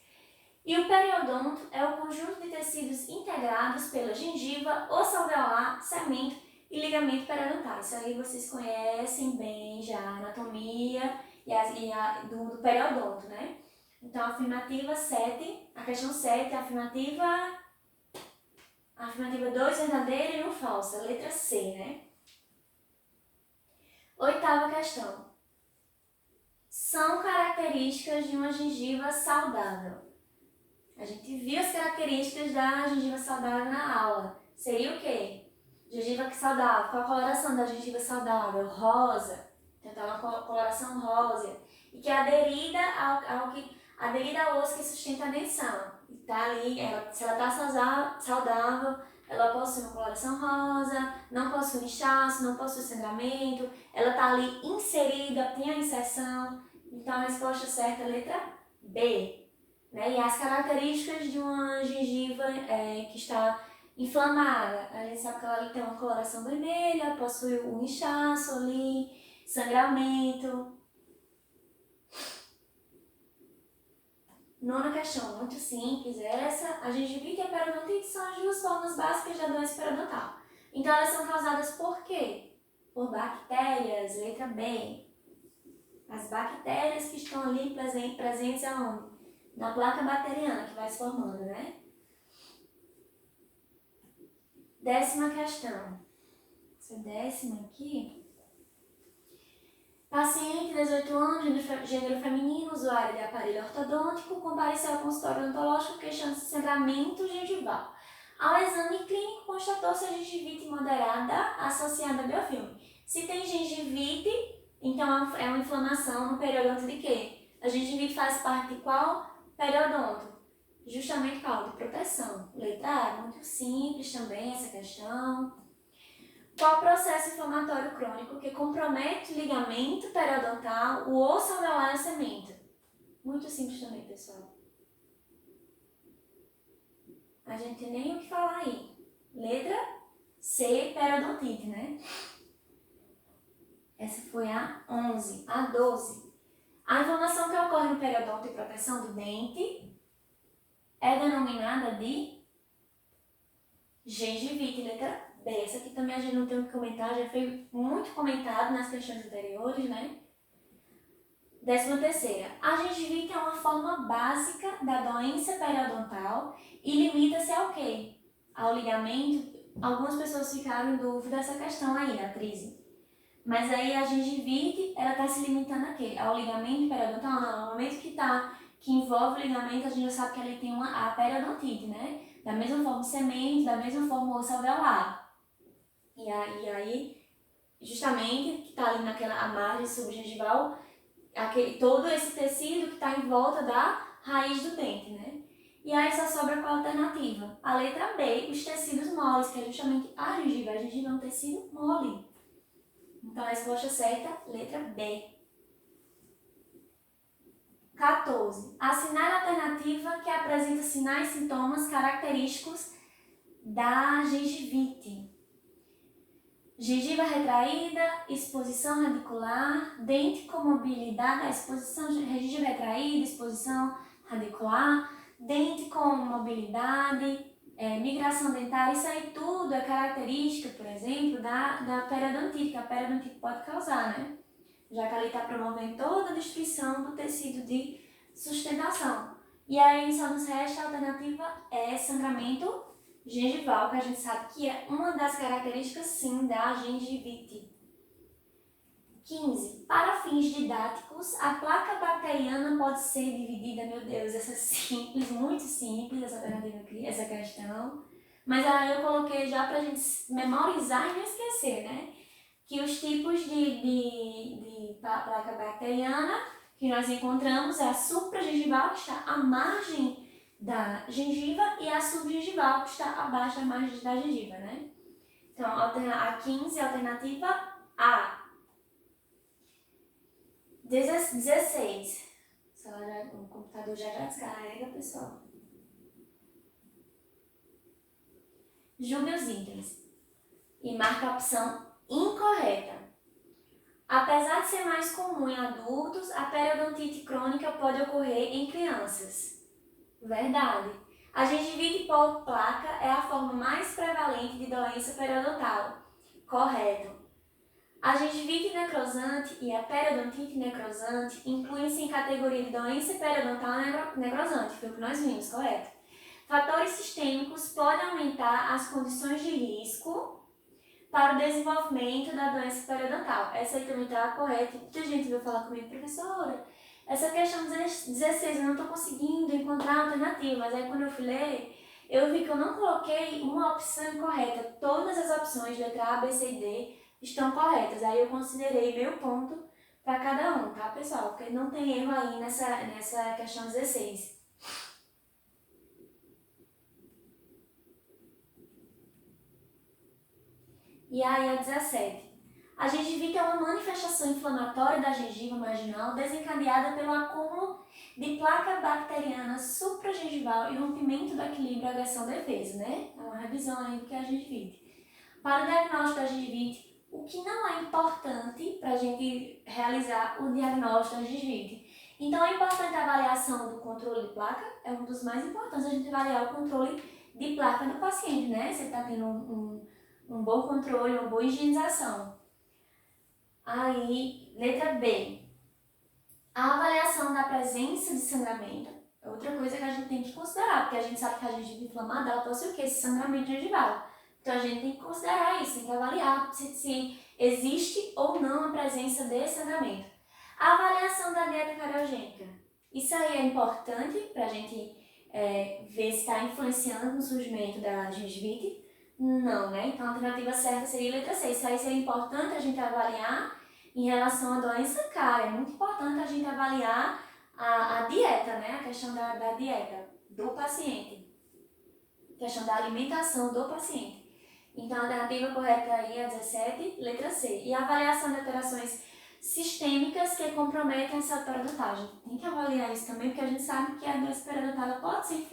A: E o periodonto é o conjunto de tecidos integrados pela gengiva, osso alveolar, cemento e ligamento periodontal. Isso aí vocês conhecem bem já, a anatomia do periodonto, né? Então, a afirmativa 7, a questão 7, a afirmativa 2 verdadeira e 1 falsa, letra C, né? Oitava questão. São características de uma gengiva saudável. A gente viu as características da gengiva saudável na aula. Seria o quê? Gengiva saudável. Qual a coloração da gengiva saudável? Rosa. Então, uma coloração rosa. E que é aderida ao osso que sustenta a dentição. E tá ali, se ela está saudável, ela possui uma coloração rosa, não possui inchaço, não possui sangramento, ela está ali inserida, tem a inserção. Então, a resposta certa é a letra B. Né? E as características de uma gengiva que está inflamada. A gente sabe que ela tem uma coloração vermelha, possui um inchaço ali, sangramento. Nona questão, muito simples essa. A gengivite e a periodontite são as duas formas básicas da doença periodontal. Então, elas são causadas por quê? Por bactérias, letra B. As bactérias que estão ali presentes aonde? Na placa bacteriana que vai se formando, né? 10ª questão. Essa 10ª aqui. Paciente, 18 anos, gênero feminino, usuário de aparelho ortodôntico, compareceu ao consultório odontológico queixando-se de sangramento gengival. Ao exame clínico, constatou-se a gengivite moderada associada a biofilme. Se tem gengivite, então é uma inflamação no periodonto de quê? A gengivite faz parte de qual periodonto? Justamente qual? De proteção. Letra A, muito simples também essa questão. Qual processo inflamatório crônico que compromete o ligamento periodontal, o osso alveolar e o cemento? Muito simples também, pessoal. A gente tem nem o que falar aí. Letra C, periodontite, né? Essa foi a 11. A 12. A inflamação que ocorre no periodonto e proteção do dente é denominada de gengivite, letra B. Essa aqui também a gente não tem o que comentar, já foi muito comentado nas questões anteriores, né? 13ª. A gengivite é uma forma básica da doença periodontal e limita-se ao quê? Ao ligamento. Algumas pessoas ficaram em dúvida dessa questão aí, da crise. Mas aí a gengivite, ela está se limitando a quê? Ao ligamento periodontal? Não, no momento que envolve o ligamento, a gente já sabe que ele tem a periodontite, né? Da mesma forma o cemento, da mesma forma o osso alveolar. E aí, justamente, que está ali naquela margem subgengival, todo esse tecido que está em volta da raiz do dente, né? E aí só sobra qual alternativa? A letra B, os tecidos moles, que é justamente a gengiva. A gengiva é um tecido mole. Então, a resposta certa, letra B. 14. Assinale a alternativa que apresenta sinais e sintomas característicos da gengivite. Gengiva retraída, exposição radicular, dente com mobilidade, gengiva retraída, exposição radicular, dente com mobilidade, migração dentária, isso aí tudo é característica, por exemplo, da periodontite, que a periodontite pode causar, né? Já que ela está promovendo toda a destruição do tecido de sustentação. E aí só nos resta a alternativa sangramento gengival, que a gente sabe que é uma das características, sim, da gengivite. 15. Para fins didáticos, a placa bacteriana pode ser dividida, meu Deus, essa é simples, muito simples, essa alternativa aqui, essa questão. Mas aí eu coloquei já para a gente memorizar e não esquecer, né? Que os tipos de placa bacteriana que nós encontramos é a supragengival, que está à margem da gengiva, e a subgengival, que está abaixo da margem da gengiva, né? Então, a 15, alternativa A. 16. O computador já descarrega, pessoal. Julgue os itens e marque a opção incorreta. Apesar de ser mais comum em adultos, a periodontite crônica pode ocorrer em crianças. Verdade. A gengivite por placa é a forma mais prevalente de doença periodontal. Correto. A gengivite necrosante e a periodontite necrosante incluem-se em categoria de doença periodontal necrosante, foi o que nós vimos, correto? Fatores sistêmicos podem aumentar as condições de risco para o desenvolvimento da doença periodontal. Essa aí também está correta. Muita gente veio falar comigo, professora, essa questão 16 eu não estou conseguindo encontrar alternativa, mas aí quando eu fui ler, eu vi que eu não coloquei uma opção correta. Todas as opções, letra A, B, C e D, estão corretas. Aí eu considerei meio ponto para cada um, tá, pessoal? Porque não tem erro aí nessa questão 16. E aí a 17. A gengivite é uma manifestação inflamatória da gengiva marginal desencadeada pelo acúmulo de placa bacteriana supragengival e rompimento do equilíbrio agressão-defesa, né? É uma revisão aí do que é a gengivite. Para o diagnóstico da gengivite, o que não é importante para a gente realizar o diagnóstico da gengivite? Então é importante a avaliação do controle de placa, é um dos mais importantes a gente avaliar o controle de placa do paciente, né? Você está tendo um bom controle, uma boa higienização. Aí, letra B. A avaliação da presença de sangramento é outra coisa que a gente tem que considerar, porque a gente sabe que a gengiva inflamada, ela possui o quê? Esse sangramento gengival. Então, a gente tem que considerar isso, tem que avaliar se existe ou não a presença de sangramento. A avaliação da dieta cariogênica. Isso aí é importante para a gente ver se está influenciando no surgimento da gengivite. Não, né? Então, a alternativa certa seria a letra C. Isso aí seria importante a gente avaliar em relação à doença cárie. É muito importante a gente avaliar a dieta, né? A questão da dieta do paciente. A questão da alimentação do paciente. Então, a alternativa correta aí é a 17, letra C. E a avaliação de alterações sistêmicas que comprometem a saúde periodontal. A gente tem que avaliar isso também, porque a gente sabe que a doença periodontal pode ser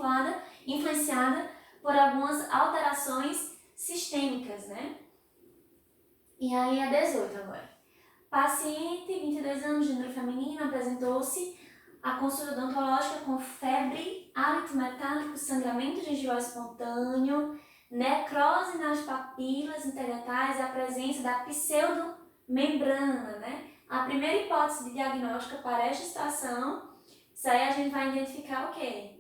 A: influenciada por algumas alterações sistêmicas, né? E aí a 18 agora. Paciente, 22 anos, gênero feminino, apresentou-se à consulta odontológica com febre, hálito metálico, sangramento gengival espontâneo, necrose nas papilas interdentais e a presença da pseudomembrana, né? A primeira hipótese de diagnóstico para esta situação, isso aí a gente vai identificar o quê?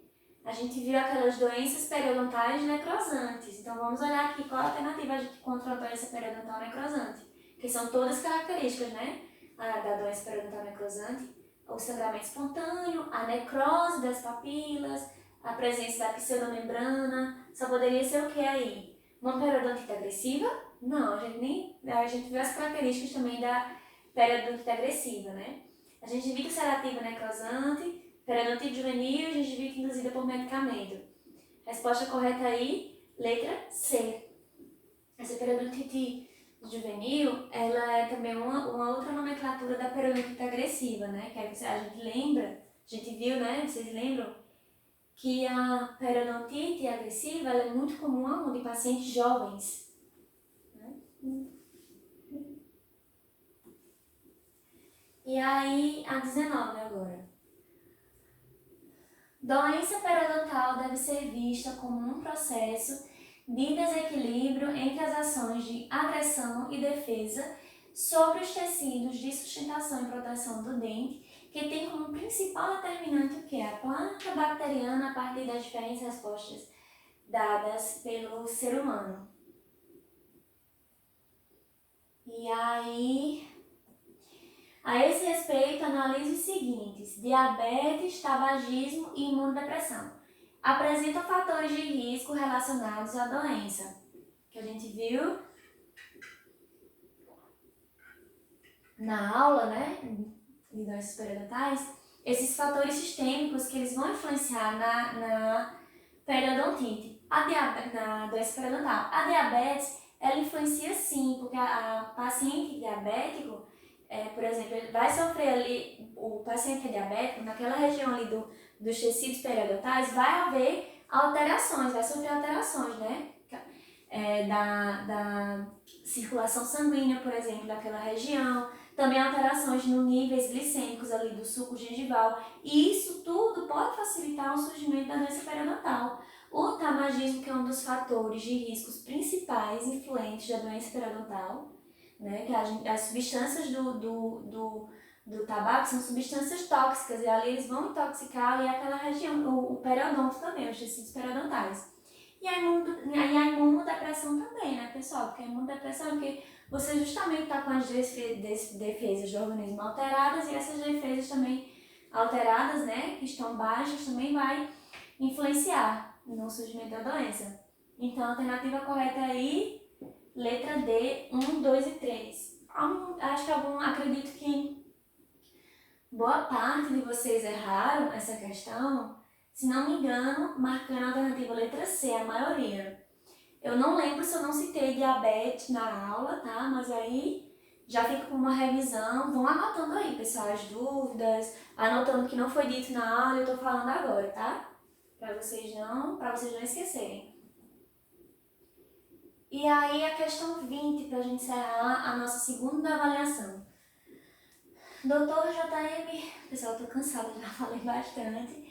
A: A gente viu aquelas doenças periodontais necrosantes. Então, vamos olhar aqui qual a alternativa a gente contra a doença periodontal necrosante, que são todas características, né? Da doença periodontal necrosante, o sangramento espontâneo, a necrose das papilas, a presença da pseudomembrana. Só poderia ser o que aí? Uma periodontite agressiva? Não, a gente viu as características também da periodontite agressiva, né? A gengivite ulcerativa necrosante, periodontite juvenil e gengivite induzida por medicamento. Resposta correta aí, letra C. Essa periodontite juvenil, ela é também uma outra nomenclatura da periodontite agressiva, né? Que aí a gente lembra, a gente viu, né? Vocês lembram? Que a periodontite agressiva ela é muito comum em pacientes jovens. Né? E aí, a 19 agora. Doença periodontal deve ser vista como um processo de desequilíbrio entre as ações de agressão e defesa sobre os tecidos de sustentação e proteção do dente, que tem como principal determinante o que? A placa bacteriana a partir das diferentes respostas dadas pelo ser humano. E aí, a esse respeito, analise os seguintes: diabetes, tabagismo e imunodepressão. Apresentam fatores de risco relacionados à doença, que a gente viu na aula, né, de doenças periodontais. Esses fatores sistêmicos que eles vão influenciar na periodontite, na doença periodontal. A diabetes, ela influencia sim, porque a paciente diabético, por exemplo, ele vai sofrer ali, o paciente que é diabético, naquela região ali dos tecidos periodontais, vai haver alterações, vai sofrer alterações, né? Da circulação sanguínea, por exemplo, daquela região. Também alterações no níveis glicêmicos ali do suco gengival. E isso tudo pode facilitar o surgimento da doença periodontal. O tabagismo, que é um dos fatores de riscos principais influentes da doença periodontal, né? Que as substâncias do tabaco são substâncias tóxicas e ali eles vão intoxicar ali aquela região, o periodonto também, os tecidos periodontais. E a imunodepressão também, né, pessoal? Porque a imunodepressão é porque você justamente está com as defesas do organismo alteradas e essas defesas também alteradas, né, que estão baixas, também vai influenciar no surgimento da doença. Então, a alternativa correta aí, letra D, 1, 2 e 3. Acredito que boa parte de vocês erraram essa questão, se não me engano, marcando a alternativa letra C, a maioria. Eu não lembro se eu não citei diabetes na aula, tá? Mas aí já fica com uma revisão. Vão anotando aí, pessoal, as dúvidas, anotando que não foi dito na aula e eu tô falando agora, tá? Para vocês não esquecerem. E aí a questão 20, pra gente encerrar a nossa segunda avaliação. Doutor JM, pessoal, eu tô cansada, já falei bastante.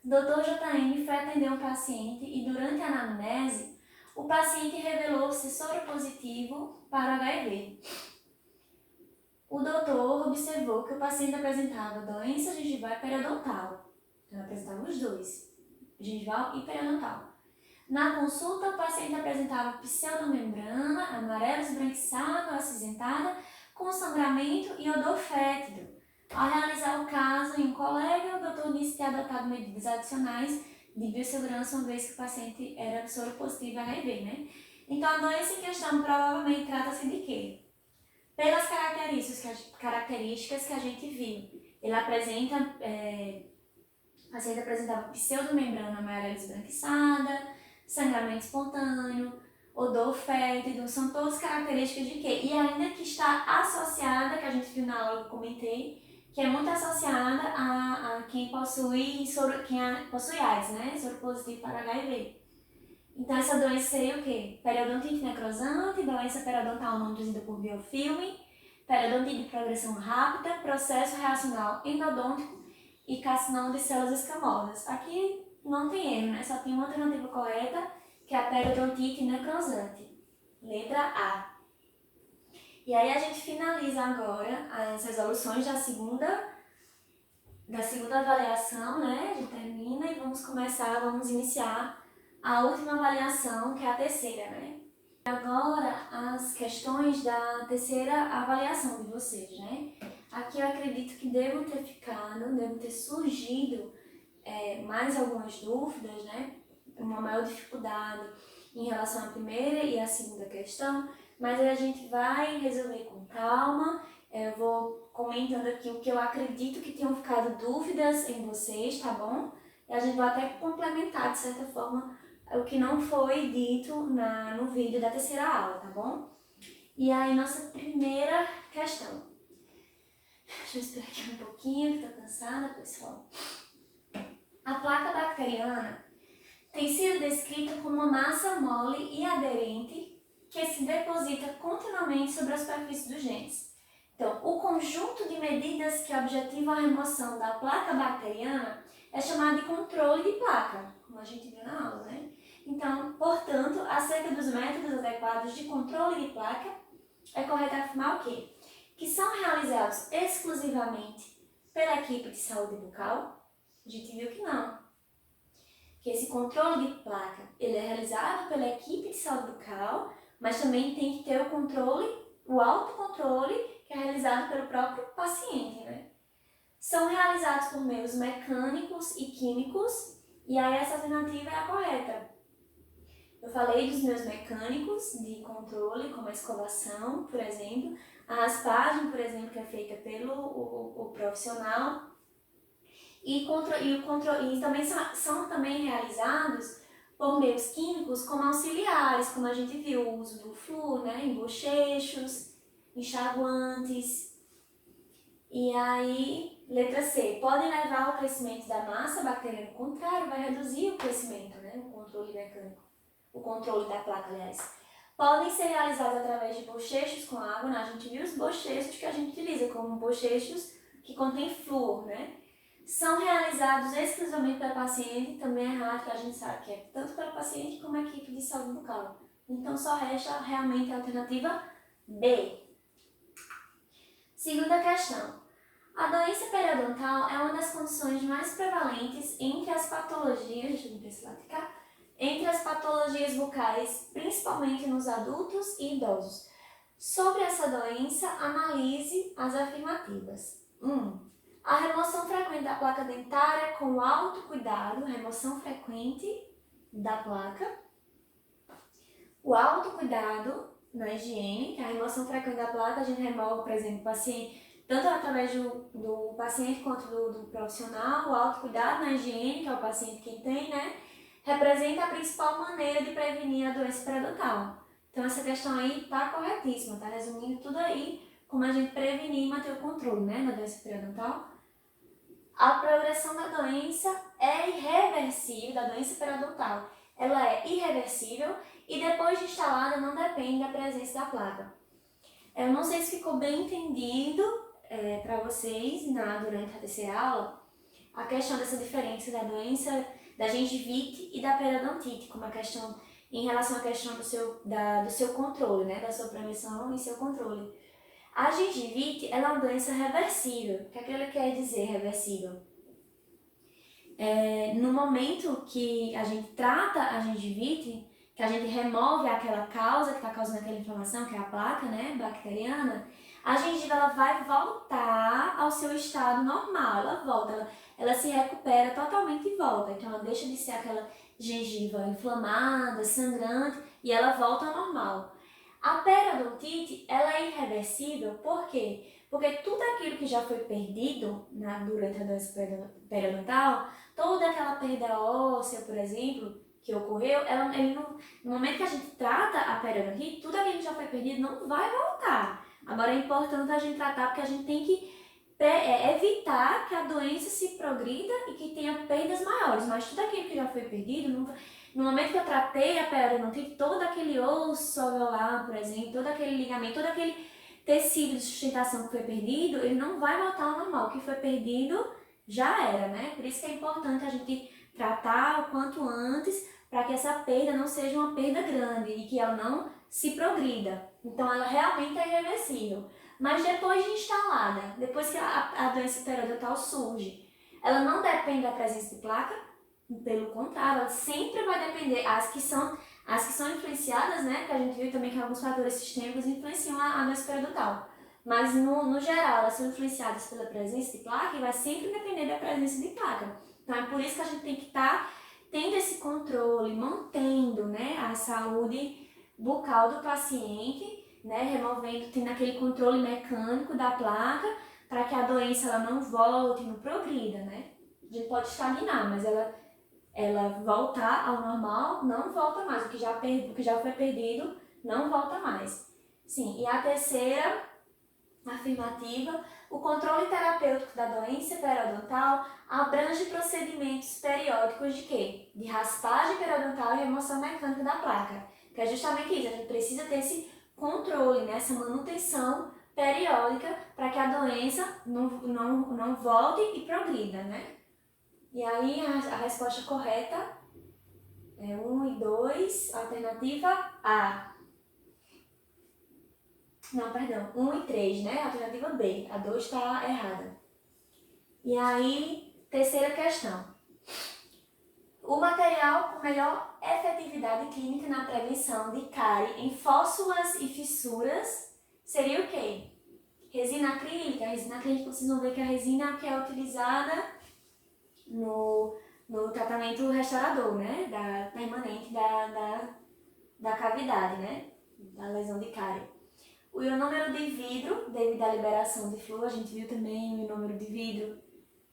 A: Doutor JM foi atender um paciente e durante a anamnese, o paciente revelou-se soropositivo para HIV. O doutor observou que o paciente apresentava doença gengival e periodontal. Então, apresentava os dois, gengival e periodontal. Na consulta, o paciente apresentava pseudomembrana, amarela esbranquiçada, acinzentada, com sangramento e odor fétido. Ao realizar o caso em um colega, o doutor disse ter adotado medidas adicionais de biossegurança, uma vez que o paciente era soropositivo a HIV, né? Então, a doença em questão provavelmente trata-se de quê? Pelas características que a gente viu. Ele apresenta, o paciente apresentava pseudomembrana amarela esbranquiçada, sangramento espontâneo, odor fétido, são todas características de quê? E ainda que está associada, que a gente viu na aula que eu comentei, que é muito associada a quem possui AIDS, né? Soro positivo para HIV. Então, essa doença seria o quê? Periodontite necrosante, doença periodontal não induzida por biofilme, periodontite de progressão rápida, processo reacional endodôntico e carcinoma de células escamosas. Aqui não tem erro, né? Só tem uma alternativa correta, que é a periodontite necrosante. Letra A. E aí a gente finaliza agora as resoluções da segunda avaliação, né? A gente termina e vamos iniciar a última avaliação, que é a terceira, né? Agora, as questões da terceira avaliação de vocês, né? Aqui eu acredito que devam ter surgido mais algumas dúvidas, né? Uma maior dificuldade em relação à primeira e à segunda questão, mas aí a gente vai resolver com calma. Eu vou comentando aqui o que eu acredito que tenham ficado dúvidas em vocês, tá bom? E a gente vai até complementar, de certa forma, o que não foi dito no vídeo da terceira aula, tá bom? E aí, nossa primeira questão. Deixa eu esperar aqui um pouquinho, que tô cansada, pessoal. A placa bacteriana tem sido descrita como uma massa mole e aderente que se deposita continuamente sobre a superfície dos genes. Então, o conjunto de medidas que objetivam a remoção da placa bacteriana é chamado de controle de placa, como a gente viu na aula, né? Então, portanto, acerca dos métodos adequados de controle de placa, é correto afirmar o quê? Que são realizados exclusivamente pela equipe de saúde bucal? A gente viu que não. Que esse controle de placa, ele é realizado pela equipe de saúde bucal, mas também tem que ter o controle, o autocontrole, que é realizado pelo próprio paciente, né? São realizados por meios mecânicos e químicos, e aí essa alternativa é a correta. Eu falei dos meus mecânicos de controle, como a escovação, por exemplo, a raspagem, por exemplo, que é feita pelo o profissional, e também são também realizados por meios químicos como auxiliares, como a gente viu, o uso do flúor, né, em bochechos, enxaguantes. E aí, letra C, podem levar ao crescimento da massa bacteriana, ao contrário, vai reduzir o crescimento, né, o controle mecânico. O controle da placa, aliás. podem ser realizados através de bochechos com água, né? A gente viu os bochechos que a gente utiliza como bochechos que contêm flúor, né? São realizados exclusivamente pela paciente, também é raro, que a gente sabe que é tanto pela paciente como a equipe de saúde bucal. Então só resta realmente a alternativa B. Segunda questão. A doença periodontal é uma das condições mais prevalentes entre as patologias, deixa eu ver se lá ficar, entre as patologias bucais, principalmente nos adultos e idosos. Sobre essa doença, analise as afirmativas. 1. A remoção frequente da placa dentária com alto cuidado, remoção frequente da placa. O alto cuidado na higiene, que é a remoção frequente da placa, a gente remove, por exemplo, o paciente, tanto através do paciente quanto do profissional. O alto cuidado na higiene, que é o paciente quem tem, né? Representa a principal maneira de prevenir a doença periodontal. Então essa questão aí tá corretíssima, tá resumindo tudo aí, como a gente prevenir e manter o controle, né, da doença periodontal. A progressão da doença é irreversível, da doença periodontal. Ela é irreversível e depois de instalada não depende da presença da placa. Eu não sei se ficou bem entendido para vocês durante a terceira aula a questão dessa diferença da doença da gengivite e da periodontite, como a questão em relação à questão do seu controle, né, da sua prevenção e seu controle. A gengivite ela é uma doença reversível. O que é que ela quer dizer reversível? No momento que a gente trata a gengivite, que a gente remove aquela causa que está causando aquela inflamação, que é a placa, né, bacteriana, a gengiva ela vai voltar ao seu estado normal, ela volta, ela se recupera totalmente e volta. Então ela deixa de ser aquela gengiva inflamada, sangrante, e ela volta ao normal. A periodontite, ela é irreversível, por quê? Porque tudo aquilo que já foi perdido durante a doença periodontal, toda aquela perda óssea, por exemplo, que ocorreu, no momento que a gente trata a periodontite, tudo aquilo que já foi perdido não vai voltar. Agora é importante a gente tratar porque a gente tem que evitar que a doença se progrida e que tenha perdas maiores, mas tudo aquilo que já foi perdido, no momento que eu tratei a periodontite, todo aquele osso alveolar, por exemplo, todo aquele ligamento, todo aquele tecido de sustentação que foi perdido, ele não vai voltar ao normal. O que foi perdido já era, né? Por isso que é importante a gente tratar o quanto antes para que essa perda não seja uma perda grande e que ela não se progrida. Então ela realmente é irreversível. Mas depois de instalada, depois que a doença periodontal surge, ela não depende da presença de placa, pelo contrário, ela sempre vai depender, as que são influenciadas, né, que a gente viu também que alguns fatores sistêmicos influenciam a doença periodontal. Mas no geral, elas são influenciadas pela presença de placa e vai sempre depender da presença de placa. Então é por isso que a gente tem que estar tendo esse controle, mantendo, né, a saúde bucal do paciente, né, removendo, tendo aquele controle mecânico da placa para que a doença ela não volte, não progrida, né? A gente pode estagnar, mas ela voltar ao normal não volta mais. O que já foi perdido não volta mais. Sim, e a terceira afirmativa, o controle terapêutico da doença periodontal abrange procedimentos periódicos de quê? De raspagem periodontal e remoção mecânica da placa. Que é justamente isso, a gente precisa ter esse controle, né? Essa manutenção periódica para que a doença não volte e progrida, né? E aí a resposta correta é 1 e 2, alternativa A. Não, perdão, 1 e 3, né? Alternativa B. A 2 está errada. E aí, terceira questão. O material com melhor efetividade clínica na prevenção de cárie em fóssulas e fissuras seria o quê? Resina acrílica. A resina acrílica, vocês vão ver que a resina que é utilizada no tratamento restaurador, né? Permanente da cavidade, né? Da lesão de cárie. O ionômero de vidro, devido à liberação de flúor, a gente viu também o ionômero de vidro,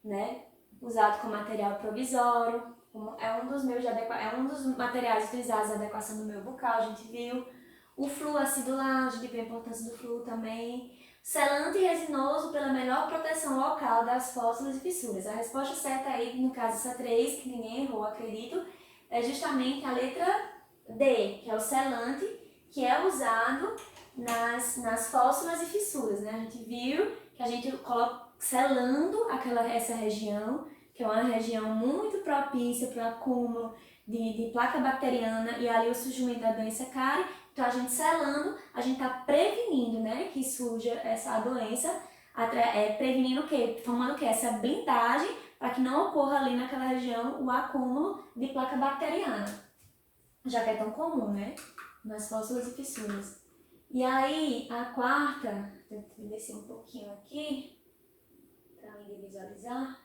A: né? Usado como material provisório, é um dos materiais utilizados na adequação do meio bucal, a gente viu. O flúor acidular, a gente viu a importância do flúor também. Selante e resinoso pela melhor proteção local das fóssulas e fissuras. A resposta certa aí, no caso essa 3, que ninguém errou, acredito, é justamente a letra D, que é o selante, que é usado nas fóssulas e fissuras, né? A gente viu que a gente coloca selando essa região, que é uma região muito propícia para o acúmulo de placa bacteriana e ali o surgimento da doença cárie. Então, a gente selando, a gente está prevenindo, né, que surja essa doença, prevenindo o quê? Formando o quê? Essa blindagem para que não ocorra ali naquela região o acúmulo de placa bacteriana, já que é tão comum, né, nas fóssulas e fissuras. E aí, a quarta, vou descer um pouquinho aqui, para mim visualizar,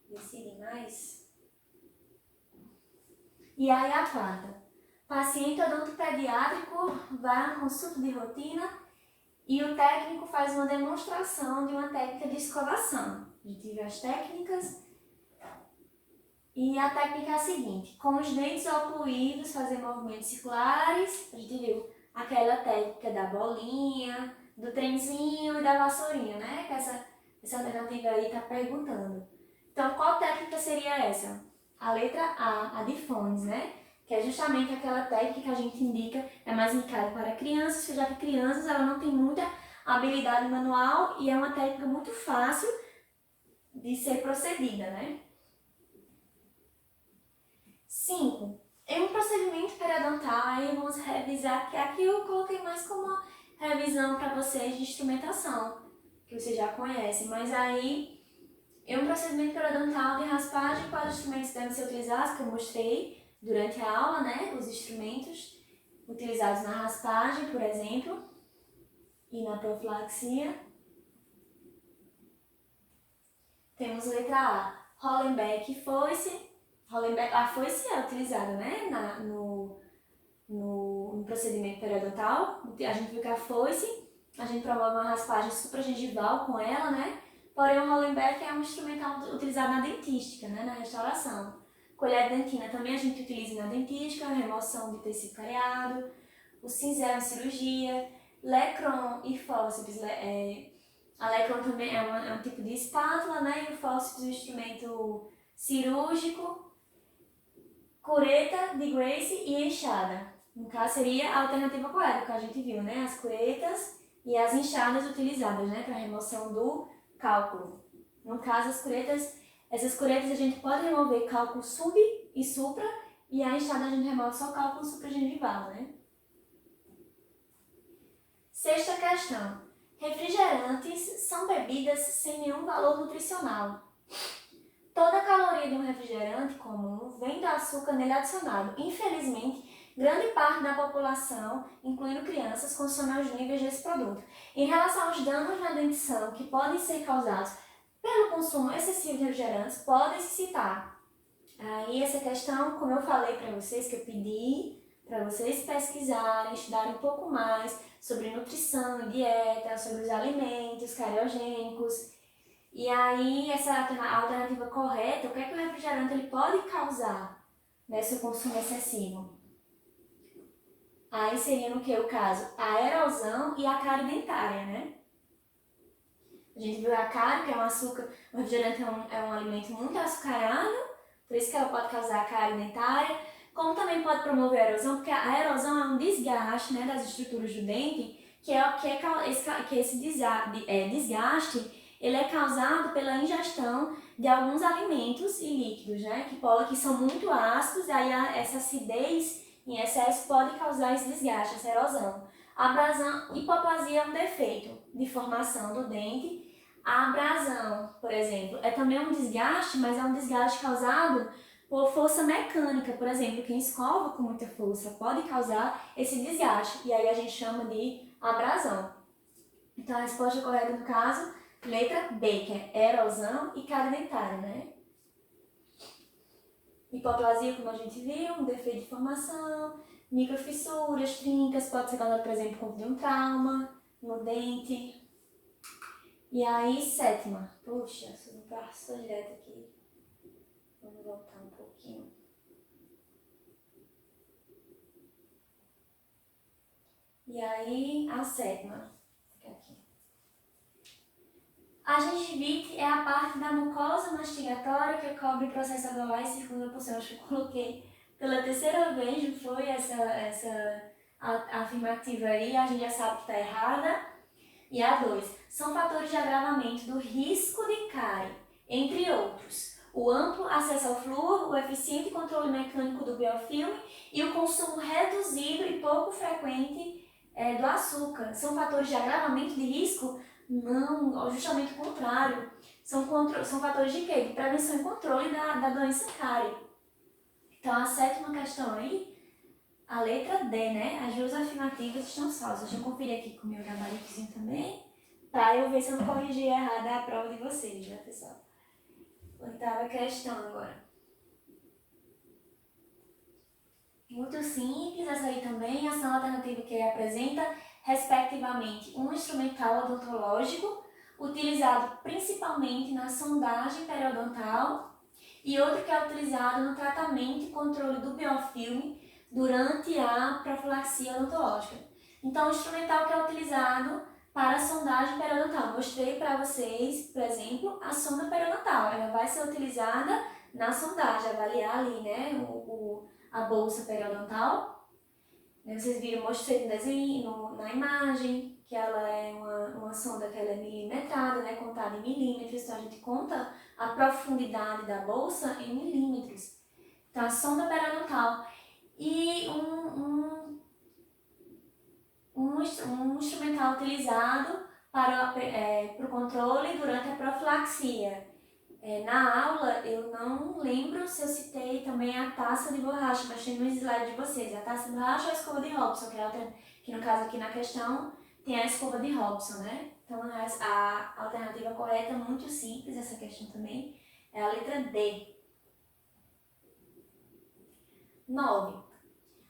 A: descer mais. E aí, a quarta, paciente odontopediátrico vai a consulta de rotina e o técnico faz uma demonstração de uma técnica de escovação. A gente viu as técnicas. E a técnica é a seguinte: com os dentes ocluídos, fazer movimentos circulares. A gente viu aquela técnica da bolinha, do trenzinho e da vassourinha, né? Que essa alternativa aí está perguntando. Então, qual técnica seria essa? A letra A de fones, né? Que é justamente aquela técnica que a gente indica, é mais indicada para crianças, já que crianças ela não tem muita habilidade manual e é uma técnica muito fácil de ser procedida, né? 5. Em um procedimento periodontal, aí vamos revisar, que aqui eu coloquei mais como uma revisão para vocês de instrumentação, que vocês já conhecem, mas aí, em um procedimento periodontal de raspagem, quais instrumentos devem ser utilizados, que eu mostrei durante a aula, né? Os instrumentos utilizados na raspagem, por exemplo, e na profilaxia. Temos letra A, Hollenbeck e foice. A foice é utilizada, né, no procedimento periodontal. A gente viu que a foice, a gente promove uma raspagem supragengival com ela, né? Porém, o Hollenbeck é um instrumental utilizado na dentística, né, na restauração. Colher dentina também a gente utiliza na dentística, remoção de tecido cariado. O cinzel em cirurgia. Lecron e fórceps. A Lecron também é um tipo de espátula, né? E o fórceps é um instrumento cirúrgico. Cureta de Grace e enxada. No caso, seria a alternativa correta, que a gente viu, né? As curetas e as enxadas utilizadas, né? Para remoção do cálculo. No caso, essas curetas a gente pode remover cálculo sub e supra, e a enxada a gente remove só o cálculo supragengival, né? Sexta questão. Refrigerantes são bebidas sem nenhum valor nutricional. Toda a caloria de um refrigerante comum vem do açúcar nele adicionado. Infelizmente, grande parte da população, incluindo crianças, consome aos níveis desse produto. Em relação aos danos na dentição que podem ser causados pelo consumo excessivo de refrigerantes, podem-se citar. Aí essa questão, como eu falei para vocês, que eu pedi para vocês pesquisarem, estudarem um pouco mais sobre nutrição e dieta, sobre os alimentos cariogênicos. E aí, essa alternativa correta, o que é que o refrigerante ele pode causar nesse consumo excessivo? Aí seria no que o caso? A erosão e a cárie dentária, né? A gente viu a cárie, que é um açúcar, o refrigerante é um alimento muito açucarado, por isso que ela pode causar a cárie dentária, como também pode promover a erosão, porque a erosão é um desgaste, né, das estruturas do dente, esse desgaste ele é causado pela ingestão de alguns alimentos e líquidos, né, que são muito ácidos, e aí essa acidez em excesso pode causar esse desgaste, essa erosão. A abrasão, hipoplasia é um defeito de formação do dente. A abrasão, por exemplo, é também um desgaste, mas é um desgaste causado por força mecânica. Por exemplo, quem escova com muita força pode causar esse desgaste, e aí a gente chama de abrasão. Então a resposta correta no caso, letra B, que é erosão e cárie dentária, né? Hipoplasia, como a gente viu, um defeito de formação, microfissuras, trincas, pode ser causado, por exemplo, de um trauma no dente. E aí, sétima. Puxa, não passou direto aqui. Vamos voltar um pouquinho. E aí, a sétima. Fica aqui. A gengivite é a parte da mucosa mastigatória que cobre o processo alveolar e circula por cima. Acho que eu coloquei pela terceira vez, não foi essa A afirmativa aí, a gente já sabe que está errada. E a 2, são fatores de agravamento do risco de cárie, entre outros. O amplo acesso ao flúor, o eficiente controle mecânico do biofilme e o consumo reduzido e pouco frequente do açúcar. São fatores de agravamento de risco? Não, justamente o contrário. São fatores de quê? De prevenção e controle da doença cárie. Então, a 7ª questão aí, a letra D, né? As duas afirmativas estão salvas. Deixa eu conferir aqui com o meu gabaritozinho também, para eu ver se eu não corrigi errada a prova de vocês, né, pessoal? 8ª questão agora. Muito simples, essa aí também. Ação alternativa que apresenta, respectivamente, um instrumental odontológico, utilizado principalmente na sondagem periodontal, e outro que é utilizado no tratamento e controle do biofilme durante a profilaxia odontológica. Então, o instrumental que é utilizado para a sondagem periodontal. Mostrei para vocês, por exemplo, a sonda periodontal. Ela vai ser utilizada na sondagem, avaliar ali, né, a bolsa periodontal. Vocês viram, mostrei no desenho, na imagem, que ela é uma sonda que ela é milimetrada, né, contada em milímetros. Então, a gente conta a profundidade da bolsa em milímetros. Então, a sonda periodontal. E um instrumental utilizado para o controle durante a profilaxia. Na aula, eu não lembro se eu citei também a taça de borracha, mas tem no slide de vocês. A taça de borracha ou a escova de Hobson, que no caso aqui na questão tem a escova de Hobson, né? Então, a alternativa correta, muito simples, essa questão também, é a letra D. 9.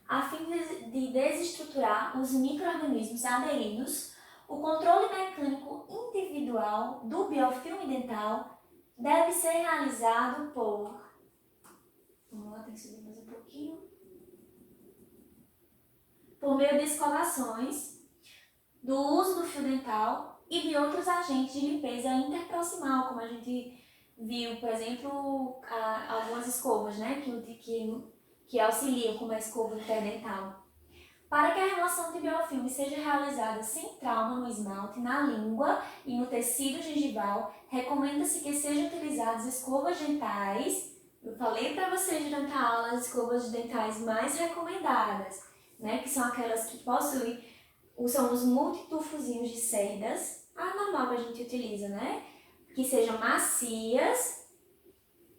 A: A fim de desestruturar os micro-organismos aderidos, o controle mecânico individual do biofilme dental deve ser realizado por... Vamos lá, tem que subir mais um pouquinho. Por meio de escovações, do uso do fio dental e de outros agentes de limpeza interproximal, como a gente viu, por exemplo, algumas escovas, né, que auxiliam como a escova interdental. Para que a remoção de biofilme seja realizada sem trauma no esmalte, na língua e no tecido gengival, recomenda-se que sejam utilizadas escovas dentais. Eu falei para vocês durante a aula as escovas dentais mais recomendadas, né? Que são aquelas que possuem, são os multitufozinhos de cerdas, a normal que a gente utiliza, né? Que sejam macias.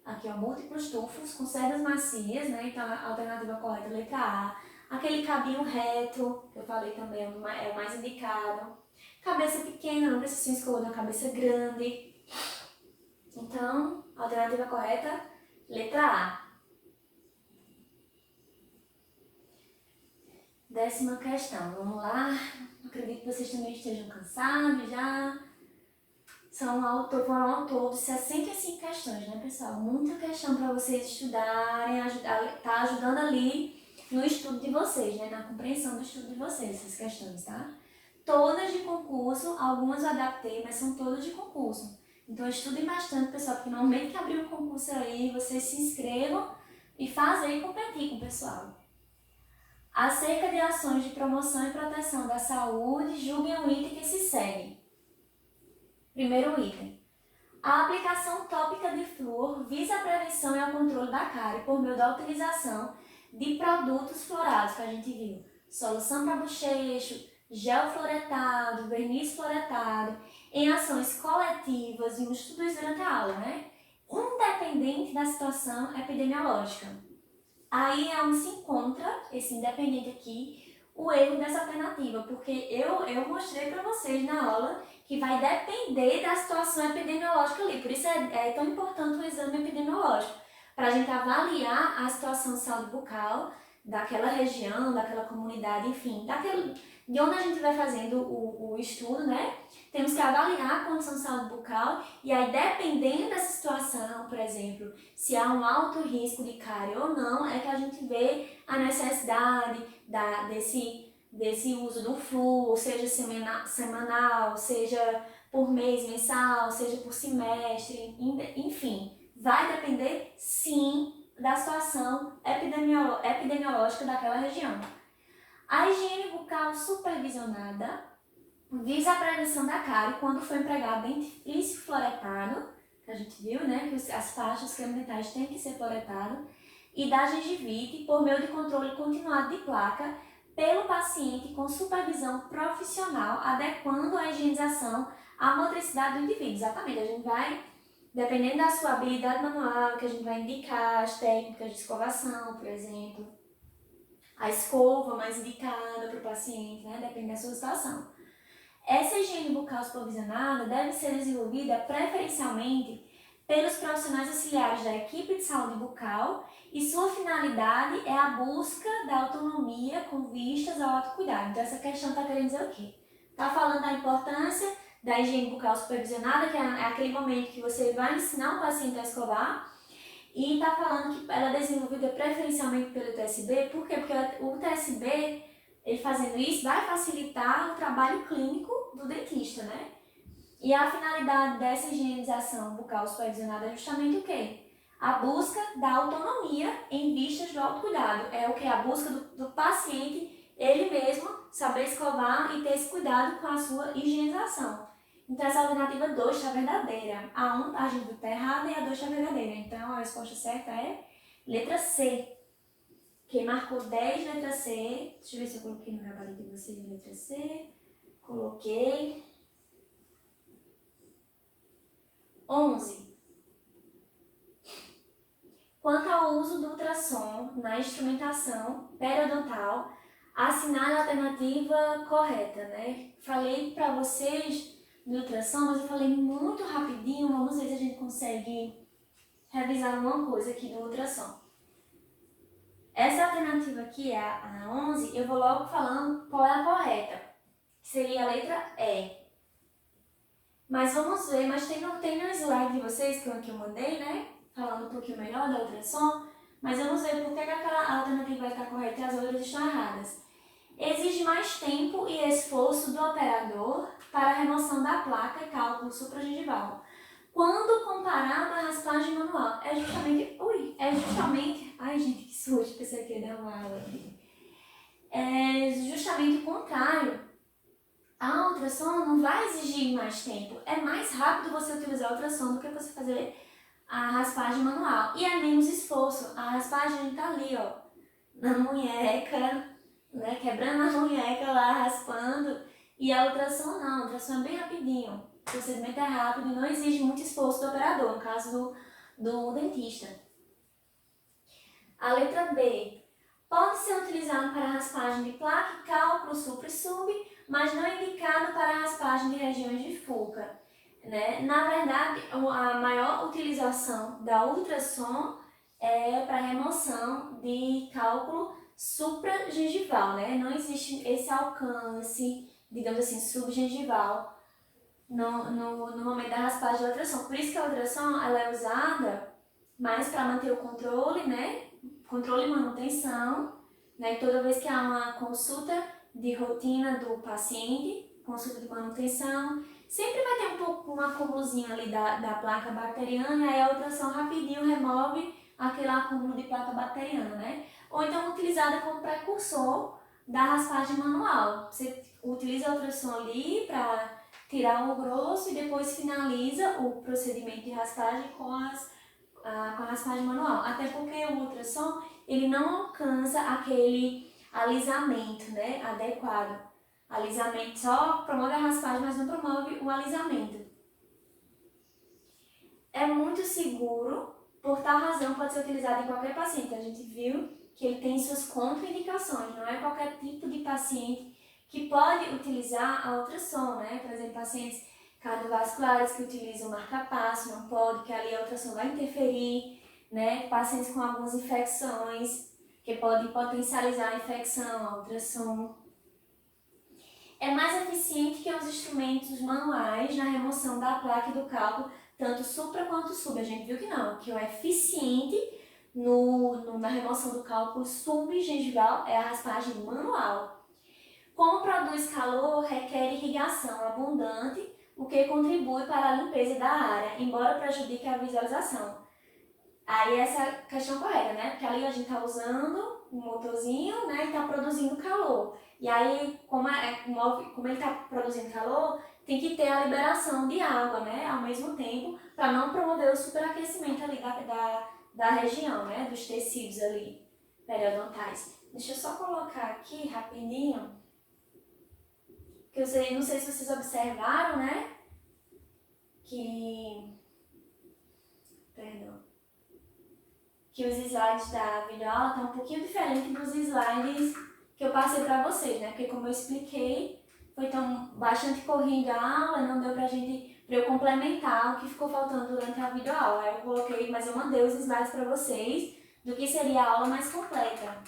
A: Aqui, ó, múltiplos tufos com cerdas macias, né? Então, a alternativa correta é a letra A. Aquele cabinho reto, que eu falei também, é o mais indicado. Cabeça pequena, não precisa ser escova de uma cabeça grande. Então, a alternativa correta, letra A. 10ª questão, vamos lá. Acredito que vocês também estejam cansados já. Foram ao todo 65 questões, né, pessoal? Muita questão para vocês estudarem, tá ajudando ali no estudo de vocês, né? Na compreensão do estudo de vocês, essas questões, tá? Todas de concurso, algumas eu adaptei, mas são todas de concurso. Então estudem bastante, pessoal, porque no momento que abrir o concurso aí, vocês se inscrevam e fazem competir com o pessoal. Acerca de ações de promoção e proteção da saúde, julguem o item que se segue. Primeiro item. A aplicação tópica de flúor visa a prevenção e o controle da cárie por meio da utilização de produtos fluorados, que a gente viu. Solução para bochecho, gel fluoretado, verniz fluoretado, em ações coletivas, vimos tudo isso durante a aula, né? Independente da situação epidemiológica. Aí é onde se encontra, esse independente aqui, o erro dessa alternativa, porque eu mostrei para vocês na aula que vai depender da situação epidemiológica ali. Por isso é tão importante o exame epidemiológico, para a gente avaliar a situação de saúde bucal daquela região, daquela comunidade, enfim, de onde a gente vai fazendo o estudo, né? Temos que avaliar a condição de saúde bucal e aí, dependendo dessa situação, por exemplo, se há um alto risco de cárie ou não, é que a gente vê a necessidade desse uso do flúor, seja semanal, seja por mês, mensal, seja por semestre, enfim. Vai depender, sim, da situação epidemiológica daquela região. A higiene bucal supervisionada visa a prevenção da cárie quando for empregado dentifrício fluoretado, que a gente viu, né, que as pastas creme-dentais têm que ser fluoretadas, e da gengivite por meio de controle continuado de placa pelo paciente com supervisão profissional, adequando a higienização à motricidade do indivíduo. Exatamente, a gente vai, dependendo da sua habilidade manual, que a gente vai indicar as técnicas de escovação, por exemplo, a escova mais indicada para o paciente, né, depende da sua situação. Essa higiene bucal supervisionada deve ser desenvolvida preferencialmente pelos profissionais auxiliares da equipe de saúde bucal e sua finalidade é a busca da autonomia com vistas ao autocuidado. Então, essa questão está querendo dizer o quê? Está falando da importância da higiene bucal supervisionada, que é aquele momento que você vai ensinar o paciente a escovar, e está falando que ela é desenvolvida preferencialmente pelo TSB. Por quê? Porque o TSB, ele fazendo isso, vai facilitar o trabalho clínico do dentista, né? E a finalidade dessa higienização bucal supervisionada é justamente o quê? A busca da autonomia em vistas do autocuidado. É o que? A busca do paciente, ele mesmo, saber escovar e ter esse cuidado com a sua higienização. Então, essa alternativa 2 está verdadeira. A 1 a gente está errada e a 2 está verdadeira. Então, a resposta certa é letra C. Quem marcou 10, letra C. Deixa eu ver se eu coloquei no gabarito de vocês, letra C. Coloquei. 11. Quanto ao uso do ultrassom na instrumentação periodontal, assinale a alternativa correta, né? Falei para vocês do ultrassom, mas eu falei muito rapidinho. Vamos ver se a gente consegue revisar uma coisa aqui do ultrassom. Essa alternativa aqui, a 11, eu vou logo falando qual é a correta, que seria a letra E. Mas vamos ver, mas tem no slide de vocês que eu mandei, né? Falando um pouquinho melhor da ultrassom, mas vamos ver por que aquela alternativa vai estar correta e as outras estão erradas. Exige mais tempo e esforço do operador para a remoção da placa e cálculo supragengival. Quando comparado à raspagem manual, é justamente, ai gente, que susto, pensei que ia dar uma aula aqui. É justamente o contrário. A ultrassom não vai exigir mais tempo. É mais rápido você utilizar a ultrassom do que você fazer a raspagem manual. E é menos esforço. A raspagem está ali, ó, na munheca, né, quebrando a munheca lá, raspando. E a ultrassom não, a ultrassom é bem rapidinho. O procedimento é rápido e não exige muito esforço do operador, no caso do dentista. A letra B. Pode ser utilizado para raspagem de placa, cálculo supra e sub, mas não é indicado para raspagem de regiões de fuca, né? Na verdade, a maior utilização da ultrassom é para remoção de cálculo supragengival, né? Não existe esse alcance, digamos assim, subgengival no momento da raspagem da ultrassom. Por isso que a ultrassom ela é usada mais para manter o controle, né? Controle e manutenção, né? Toda vez que há uma consulta de rotina do paciente, consulta de manutenção, sempre vai ter um acúmulozinho ali da placa bacteriana, e aí a ultrassom rapidinho remove aquele acúmulo de placa bacteriana, né? Ou então utilizada como precursor da raspagem manual. Você utiliza a ultrassom ali para tirar o grosso e depois finaliza o procedimento de raspagem com a raspagem manual. Até porque o ultrassom ele não alcança aquele alisamento, né, adequado. Alisamento só promove a raspagem, mas não promove o alisamento. É muito seguro, por tal razão pode ser utilizado em qualquer paciente. A gente viu que ele tem suas contraindicações, não é qualquer tipo de paciente que pode utilizar a ultrassom, né? Por exemplo, pacientes cardiovasculares que utilizam marca-passo, não pode, que ali a ultrassom vai interferir, né? Pacientes com algumas infecções, que podem potencializar a infecção, a ultrassom. É mais eficiente que os instrumentos manuais na remoção da placa e do cálculo, tanto supra quanto sub. A gente viu que não, que o eficiente na remoção do cálculo subgengival é a raspagem manual. Como produz calor, requer irrigação abundante, o que contribui para a limpeza da área, embora prejudique a visualização. Aí essa é a questão correta, né? Porque ali a gente está usando um motorzinho, né, e tá produzindo calor. E aí, como ele está produzindo calor, tem que ter a liberação de água, né, ao mesmo tempo, para não promover o superaquecimento ali da região, né, dos tecidos ali periodontais. Deixa eu só colocar aqui rapidinho, que eu não sei se vocês observaram, né, que os slides da videoaula estão um pouquinho diferentes dos slides que eu passei para vocês, né? Porque como eu expliquei, foi bastante corrida a aula, não deu para eu complementar o que ficou faltando durante a videoaula. Aí eu coloquei, mas eu mandei os slides para vocês do que seria a aula mais completa.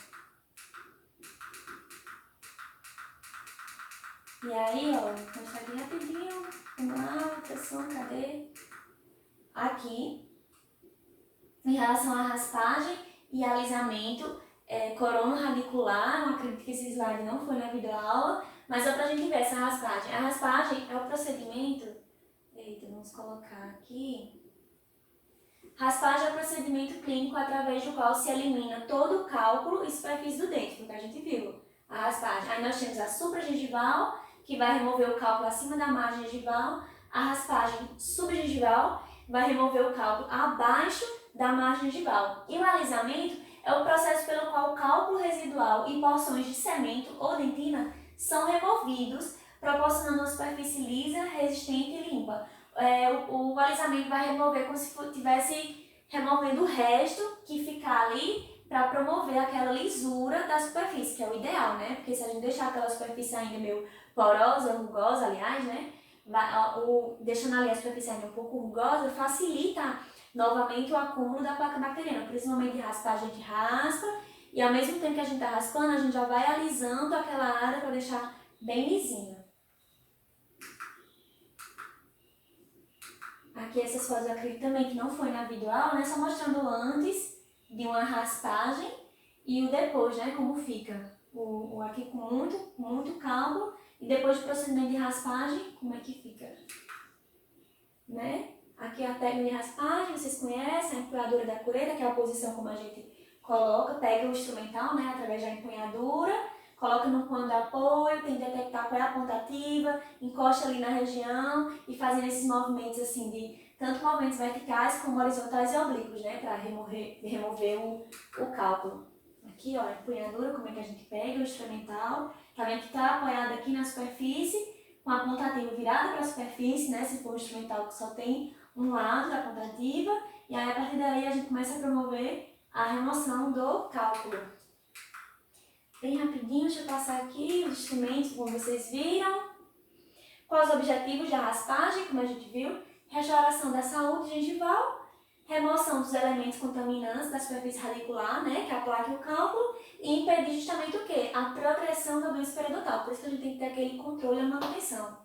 A: E aí, ó, vou mostrar aqui rapidinho. Vamos lá, pressão, cadê? Aqui, em relação à raspagem e alisamento corono-radicular, eu acredito que esse slide não foi na videoaula, mas só pra gente ver essa raspagem. A raspagem é o procedimento, vamos colocar aqui. Raspagem é o procedimento clínico através do qual se elimina todo o cálculo e superfície do dente, foi o que a gente viu. A raspagem. Aí nós temos a supragengival, que vai remover o cálculo acima da margem gengival, a raspagem subgengival vai remover o cálculo abaixo da margem gengival. E o alisamento é o processo pelo qual o cálculo residual e porções de cemento ou dentina são removidos, proporcionando uma superfície lisa, resistente e limpa. O alisamento vai remover como se estivesse removendo o resto que ficar ali para promover aquela lisura da superfície, que é o ideal, né? Porque se a gente deixar aquela superfície ainda meio porosa, rugosa, aliás, né? Deixando ali a superfície ainda um pouco rugosa, facilita novamente o acúmulo da placa bacteriana. Por isso, no momento de raspar, a gente raspa e ao mesmo tempo que a gente está raspando, a gente já vai alisando aquela área para deixar bem lisinha. Aqui essas fotos eu acredito também que não foi na videoaula, né? Só mostrando o antes de uma raspagem e o depois, né? Como fica. Aqui com muito cálculo e depois do procedimento de raspagem, como é que fica. Né? Aqui a técnica de raspagem, vocês conhecem, a empunhadura da cureira, que é a posição como a gente coloca, pega o instrumental, né? Através da empunhadura, coloca no plano de apoio, tem que detectar qual é a ponta ativa, encosta ali na região e fazendo esses movimentos assim de tanto movimentos verticais como horizontais e oblíquos, né, para remover o cálculo. Aqui, ó, a empunhadura, como é que a gente pega o instrumental, tá vendo que está apoiado aqui na superfície, com a ponta ativa virada para a superfície, né, se for um instrumental que só tem um lado da ponta ativa, e aí a partir daí a gente começa a promover a remoção do cálculo. Bem rapidinho, deixa eu passar aqui os instrumentos, como vocês viram. Quais os objetivos da raspagem, como a gente viu? Restauração da saúde gengival, remoção dos elementos contaminantes da superfície radicular, né, que é a placa e o cálculo, e impedir justamente o quê? A progressão da doença periodontal. Por isso que a gente tem que ter aquele controle e manutenção.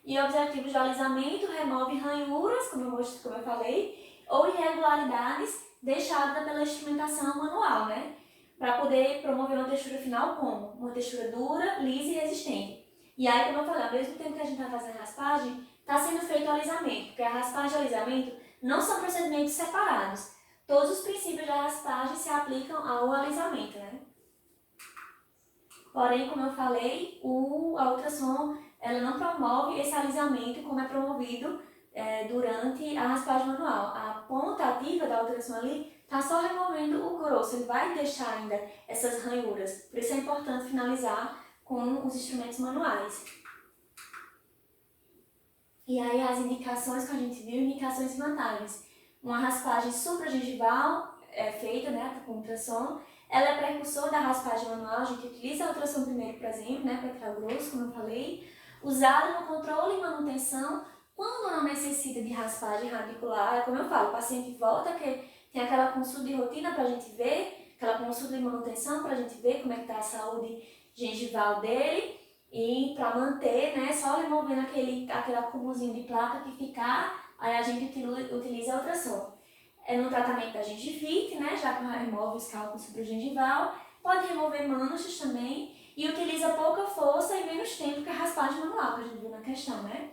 A: E objetivos de alisamento, remove ranhuras, como eu falei, ou irregularidades deixadas pela instrumentação manual, né? Para poder promover uma textura final como? Uma textura dura, lisa e resistente. E aí, como eu falei, ao mesmo tempo que a gente está fazendo a raspagem, está sendo feito o alisamento, porque a raspagem e o alisamento não são procedimentos separados. Todos os princípios da raspagem se aplicam ao alisamento, né? Porém, como eu falei, a ultrassom ela não promove esse alisamento como é promovido durante a raspagem manual. A ponta ativa da ultrassom ali está só removendo o grosso, ele vai deixar ainda essas ranhuras. Por isso é importante finalizar com os instrumentos manuais. E aí as indicações que a gente viu, indicações e vantagens. Uma raspagem supragengival feita, né, com ultrassom, ela é precursor da raspagem manual, a gente utiliza a ultrassom primeiro, por exemplo, né, para tirar o grosso, como eu falei, usada no controle e manutenção quando não necessita de raspagem radicular. Como eu falo, o paciente volta, que tem aquela consulta de rotina para a gente ver, aquela consulta de manutenção para a gente ver como é que está a saúde gengival dele, e para manter, né, só removendo aquele acúmulozinho de placa que ficar, aí a gente utiliza a ultrassom. No tratamento da gengivite, né, já que remove os cálculos sobre o gengival, pode remover manchas também e utiliza pouca força e menos tempo que a raspagem manual, que a gente viu na questão, né?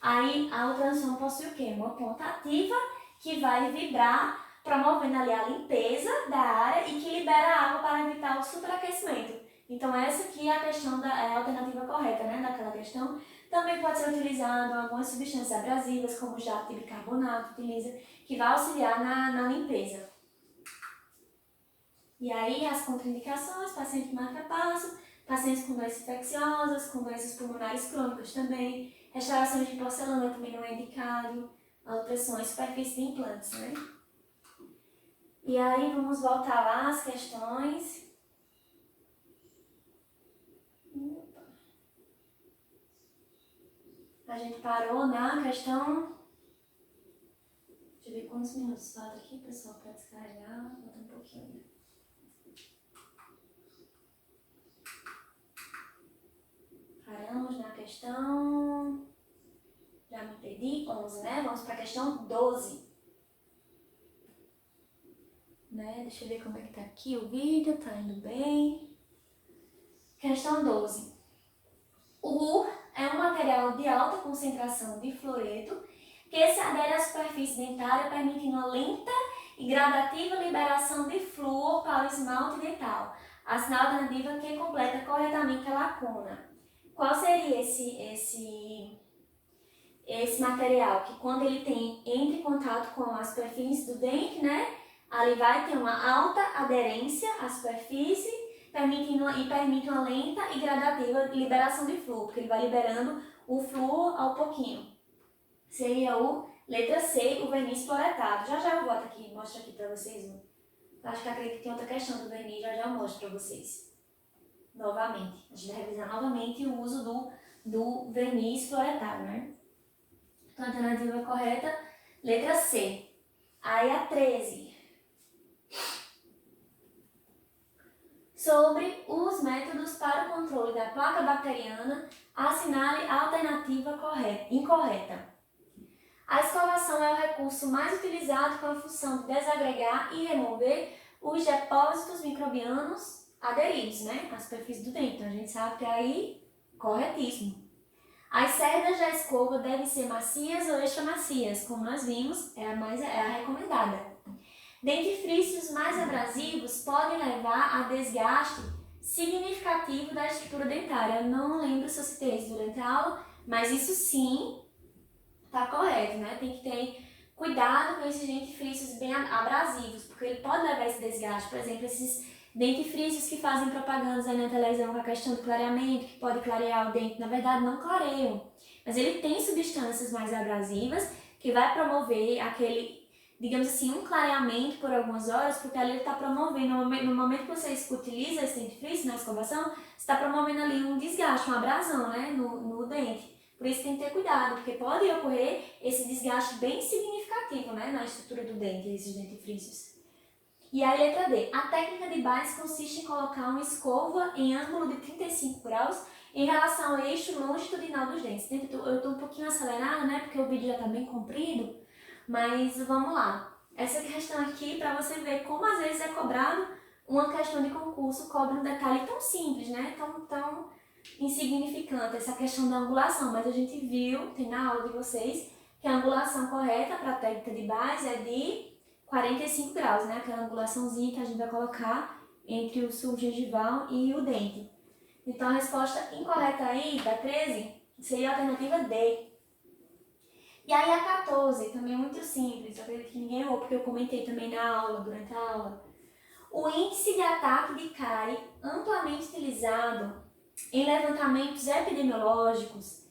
A: Aí a ultrassom possui o quê? Uma ponta ativa que vai vibrar promovendo ali a limpeza da área e que libera água para evitar o superaquecimento. Então essa aqui é a questão é a alternativa correta, né, daquela questão. Também pode ser utilizado algumas substâncias abrasivas, como o jato de bicarbonato, que vai auxiliar na limpeza. E aí as contraindicações, paciente marca-passo, pacientes com doenças infecciosas, com doenças pulmonares crônicas também, restaurações de porcelana também não é indicado, alterações, superfície de implantes, né? E aí vamos voltar lá às questões. A gente parou na questão... Deixa eu ver quantos minutos falta aqui, pessoal, para descarregar. Falta um pouquinho ainda. Paramos na questão... Já me perdi, 11, né? Vamos para a questão 12. Né? Deixa eu ver como é que tá aqui o vídeo, tá indo bem. Questão 12. O UR é um material de alta concentração de fluoreto que se adere à superfície dentária, permitindo uma lenta e gradativa liberação de flúor para o esmalte dental. Assinala a alternativa que completa corretamente a lacuna. Qual seria esse material? Que quando ele entra em contato com a superfície do dente, né? Ali vai ter uma alta aderência à superfície, permite uma lenta e gradativa liberação de flúor, porque ele vai liberando o flúor ao pouquinho. Seria letra C, o verniz fluoretado. Já eu volto aqui, mostro aqui para vocês. Acho que acredito que tem outra questão do verniz, já eu mostro para vocês. Novamente, a gente vai revisar novamente o uso do verniz fluoretado, né? Então a alternativa correta, letra C. Aí a 13. Sobre os métodos para o controle da placa bacteriana, assinale a alternativa incorreta. A escovação é o recurso mais utilizado com a função de desagregar e remover os depósitos microbianos aderidos, né, à superfície do dente. Então a gente sabe que é aí corretíssimo. As cerdas da escova devem ser macias ou extra macias, como nós vimos, é a recomendada. Dentifrícios mais abrasivos podem levar a desgaste significativo da estrutura dentária. Eu não lembro se eu citei isso durante a aula, mas isso sim está correto, né? Tem que ter cuidado com esses dentifrícios bem abrasivos, porque ele pode levar esse desgaste. Por exemplo, esses dentifrícios que fazem propagandas aí na televisão com a questão do clareamento, que pode clarear o dente, na verdade não clareiam, mas ele tem substâncias mais abrasivas que vai promover aquele, digamos assim, um clareamento por algumas horas, porque ali ele está promovendo, no momento que você utiliza esse dentifrício na escovação, você está promovendo ali um desgaste, uma abrasão, né, no dente. Por isso tem que ter cuidado, porque pode ocorrer esse desgaste bem significativo, né, na estrutura do dente, esses dentifrícios. E a letra D. A técnica de base consiste em colocar uma escova em ângulo de 35 graus em relação ao eixo longitudinal dos dentes. Eu estou um pouquinho acelerada, né, porque o vídeo já está bem comprido, mas vamos lá. Essa questão aqui, para você ver como às vezes é cobrado uma questão de concurso, cobra um detalhe tão simples, né, tão insignificante, essa questão da angulação, mas a gente viu, tem na aula de vocês, que a angulação correta para a técnica de base é de 45 graus, né? Aquela angulaçãozinha que a gente vai colocar entre o sulco gengival e o dente. Então a resposta incorreta aí, da 13, seria a alternativa D. E aí a 14, também muito simples, eu acredito que ninguém errou, porque eu comentei também na aula, durante a aula. O índice de ataque de cárie amplamente utilizado em levantamentos epidemiológicos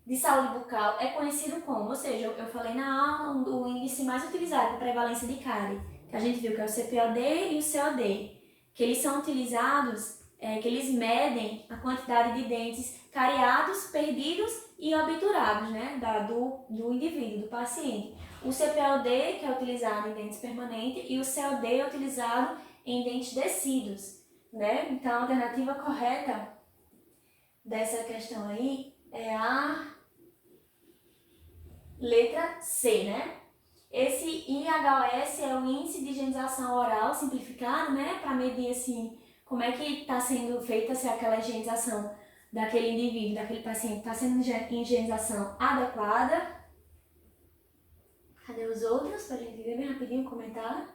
A: de saúde bucal é conhecido como, ou seja, eu falei na aula, o índice mais utilizado para prevalência de cárie, que a gente viu que é o CPOD e o COD, que eles são utilizados, que eles medem a quantidade de dentes cariados, perdidos e obturados, né, do indivíduo, do paciente. O CPOD, que é utilizado em dentes permanentes, e o COD é utilizado em dentes descidos, né? Então a alternativa correta dessa questão aí é a letra C, né? Esse IHOS é o Índice de Higienização Oral simplificado, né? Para medir, assim, como é que está sendo feita se aquela higienização daquele indivíduo, daquele paciente, está sendo higienização adequada. Cadê os os outros, para a gente ver bem rapidinho o comentário.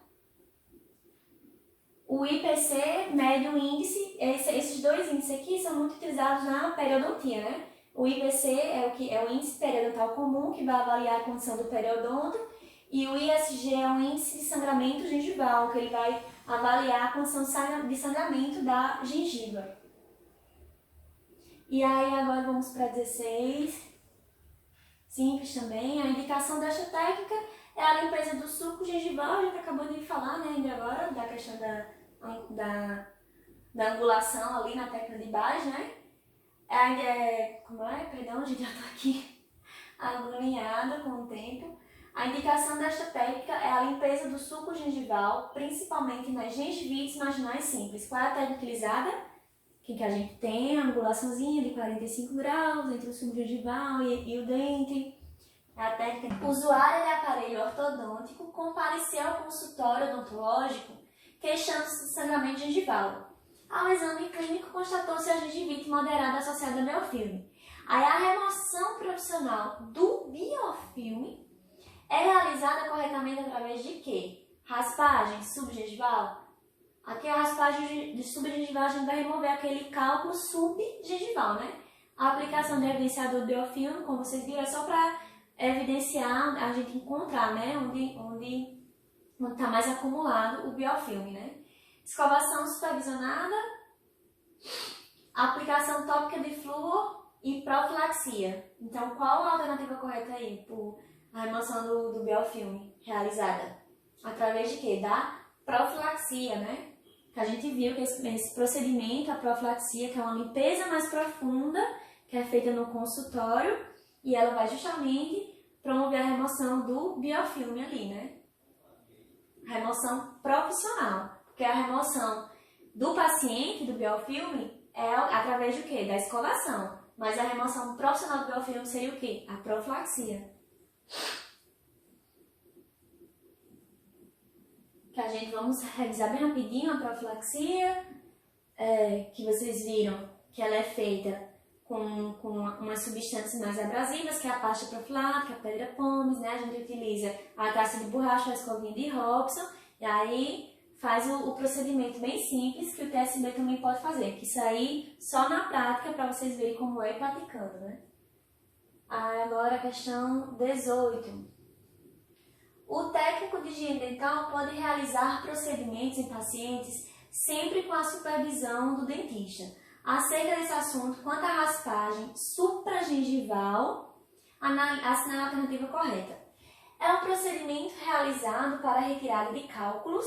A: O IPC mede o índice, esses dois índices aqui são muito utilizados na periodontia, né? O IPC é o índice periodontal comum, que vai avaliar a condição do periodonto, e o ISG é o índice de sangramento gengival, que ele vai avaliar a condição de sangramento da gengiva. E aí agora vamos para 16. Simples também. A indicação desta técnica é a limpeza do sulco gengival. A gente acabou de falar, né, ainda agora, da questão da angulação ali na técnica de base, né? Perdão, gente, já tô aqui agoniada com o tempo. A indicação desta técnica é a limpeza do sulco gengival, principalmente nas gengivites marginais simples. Qual é a técnica utilizada? Que a gente tem a angulaçãozinha de 45 graus entre o sulco gengival e o dente. A técnica. O usuário de aparelho ortodôntico compareceu ao consultório odontológico queixando-se de sangramento gengival. Ao exame clínico, constatou-se a gengivite moderada associada a biofilme. Aí a remoção profissional do biofilme é realizada corretamente através de quê? Raspagem subgengival. Aqui a raspagem de subgengival a gente vai remover aquele cálculo subgengival, né? A aplicação do evidenciador biofilme, como vocês viram, é só para evidenciar, a gente encontrar, né? Onde está mais acumulado o biofilme, né? Escovação supervisionada, aplicação tópica de flúor e profilaxia. Então, qual a alternativa correta aí por a remoção do biofilme realizada? Através de quê? Da profilaxia, né? Que a gente viu que esse procedimento, a profilaxia, que é uma limpeza mais profunda, que é feita no consultório, e ela vai justamente promover a remoção do biofilme ali, né? Remoção profissional, porque a remoção do paciente do biofilme é através do quê? Da escovação. Mas a remoção profissional do biofilme seria o quê? A profilaxia. Que a gente vamos revisar bem rapidinho a profilaxia, que vocês viram que ela é feita com umas substâncias mais abrasivas, que é a pasta profilática, a pedra pomes, né? A gente utiliza a taça de borracha, a escovinha de Robson, e aí faz o procedimento bem simples que o TSB também pode fazer, que isso aí só na prática para vocês verem como é praticando, né? Agora a questão 18. O técnico de higiene dental pode realizar procedimentos em pacientes sempre com a supervisão do dentista. Acerca desse assunto, quanto à raspagem supragengival, assinale a alternativa correta. É um procedimento realizado para a retirada de cálculos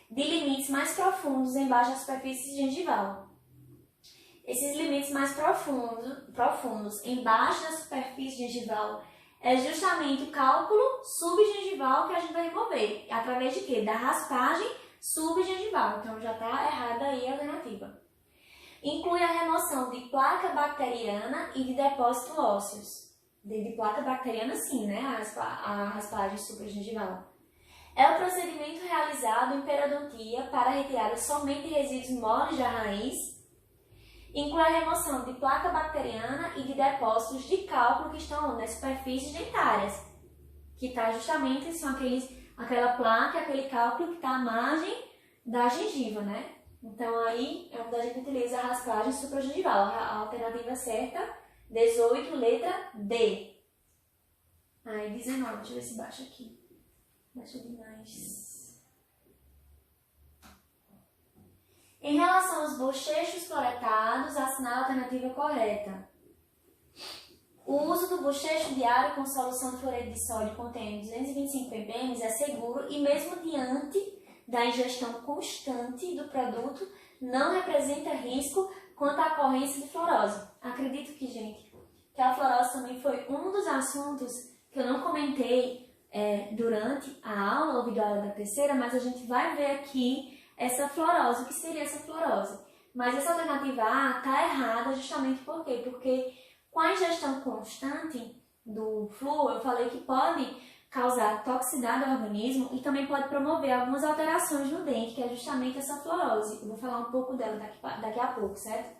A: de limites mais profundos embaixo da superfície gengival. Esses limites mais profundos embaixo da superfície gengival é justamente o cálculo subgengival que a gente vai remover. Através de quê? Da raspagem subgengival. Então já está errada aí a alternativa. Inclui a remoção de placa bacteriana e de depósitos ósseos. De placa bacteriana sim, né? A raspagem supragengival. É o procedimento realizado em periodontia para retirada somente de resíduos moles da raiz. Inclui a remoção de placa bacteriana e de depósitos de cálculo que estão nas superfícies dentárias. Que está justamente, são aquela placa, aquele cálculo que está à margem da gengiva, né? Então aí é onde a gente utiliza a raspagem supragengival. A alternativa certa, 18, letra D. Aí 19, deixa eu ver se baixa aqui. Baixa demais. Em relação aos bochechos cloretados, assinale a alternativa correta. O uso do bochecho diário com solução de fluoreto de sódio contendo 225 ppm é seguro e mesmo diante da ingestão constante do produto não representa risco quanto à ocorrência de fluorose. Acredito que, gente, que a fluorose também foi um dos assuntos que eu não comentei durante a aula, ou videoaula da terceira, mas a gente vai ver aqui essa fluorose, o que seria essa fluorose. Mas essa alternativa A está errada justamente por quê? Porque com a ingestão constante do flúor, eu falei que pode causar toxicidade ao organismo e também pode promover algumas alterações no dente, que é justamente essa fluorose. Eu vou falar um pouco dela daqui a pouco, certo?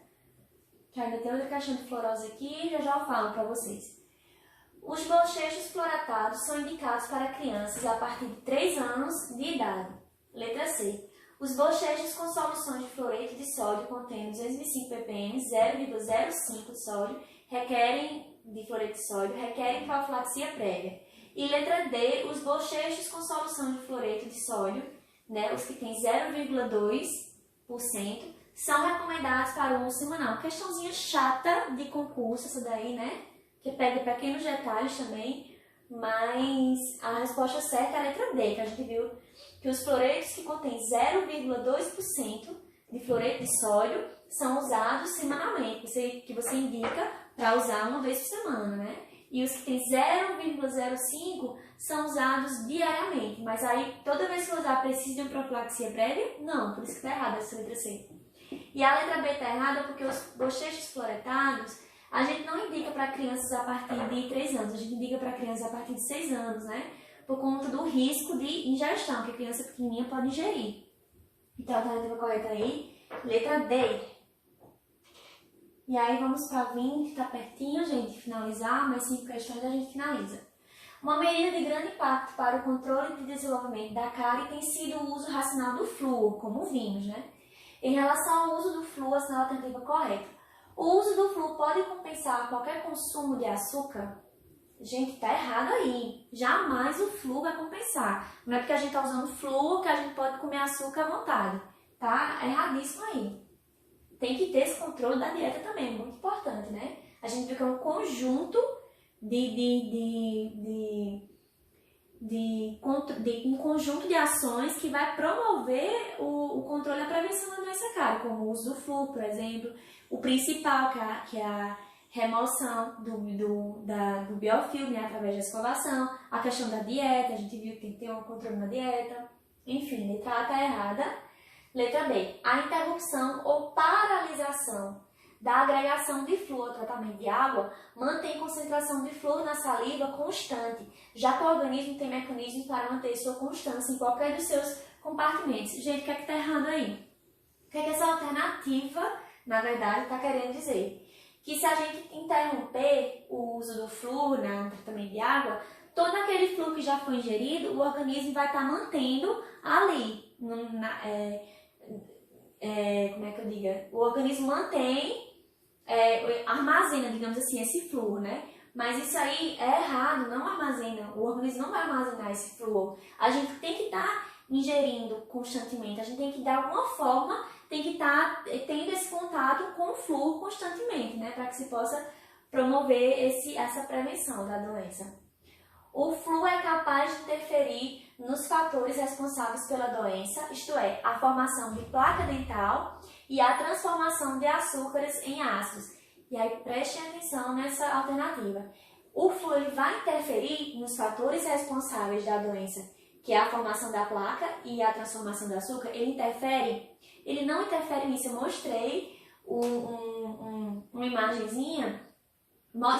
A: Que ainda tem outra questão de fluorose aqui e já eu falo para vocês. Os bochechos fluoretados são indicados para crianças a partir de 3 anos de idade. Letra C. Os bochechos com soluções de fluoreto de sódio contendo 225 ppm, 0,05 de sódio, de fluoreto de sódio, requerem profilaxia prévia. E letra D. Os bochechos com solução de fluoreto de sódio, né, os que têm 0,2%, são recomendados para o uso semanal. Questãozinha chata de concurso essa daí, né? Que pega pequenos detalhes também, mas a resposta certa é a letra D, que a gente viu que os fluoretos que contêm 0,2% de fluoreto de sódio são usados semanalmente, que você indica para usar uma vez por semana, né? E os que têm 0,05 são usados diariamente, mas aí toda vez que usar precisa de uma profilaxia prévia? Não, por isso que está errada essa letra C. E a letra B está errada porque os bochechos fluoretados a gente não indica para crianças a partir de 3 anos, a gente indica para crianças a partir de 6 anos, né? Por conta do risco de ingestão que a criança pequenininha pode ingerir. Então, a alternativa correta aí, letra D. E aí, vamos para 20, tá pertinho, gente, finalizar, mais 5 questões a gente finaliza. Uma medida de grande impacto para o controle de desenvolvimento da cárie tem sido o uso racional do flúor, como vimos, né? Em relação ao uso do flúor, assinala a alternativa correta. O uso do flúor pode compensar qualquer consumo de açúcar? Gente, tá errado aí. Jamais o flúor vai compensar. Não é porque a gente tá usando flúor que a gente pode comer açúcar à vontade. Tá erradíssimo aí. Tem que ter esse controle da dieta também, muito importante, né? A gente fica um conjunto um conjunto de ações que vai promover o controle da prevenção da doença cárie, como o uso do flúor, por exemplo. O principal, que é a remoção do biofilme, né, através da escovação, a questão da dieta, a gente viu que tem que ter um controle na dieta. Enfim, letra A está errada. Letra B. A interrupção ou paralisação da agregação de flúor ao tratamento de água mantém concentração de flúor na saliva constante, já que o organismo tem mecanismos para manter sua constância em qualquer dos seus compartimentos. Gente, o que é que está errado aí? O que é que essa alternativa, na verdade, está querendo dizer? Que se a gente interromper o uso do flúor no tratamento de água, todo aquele flúor que já foi ingerido, o organismo vai estar mantendo ali. Como é que eu digo? O organismo mantém, armazena, digamos assim, esse flúor, né? Mas isso aí é errado, não armazena. O organismo não vai armazenar esse flúor. A gente tem que estar ingerindo constantemente, a gente tem que, de alguma forma, tem que estar tendo esse contato com o flúor constantemente, né? Para que se possa promover essa prevenção da doença. O flúor é capaz de interferir nos fatores responsáveis pela doença, isto é, a formação de placa dental e a transformação de açúcares em ácidos. E aí prestem atenção nessa alternativa. O flúor ele vai interferir nos fatores responsáveis da doença, que é a formação da placa e a transformação do açúcar. Ele interfere? Ele não interfere nisso. Eu mostrei uma imagenzinha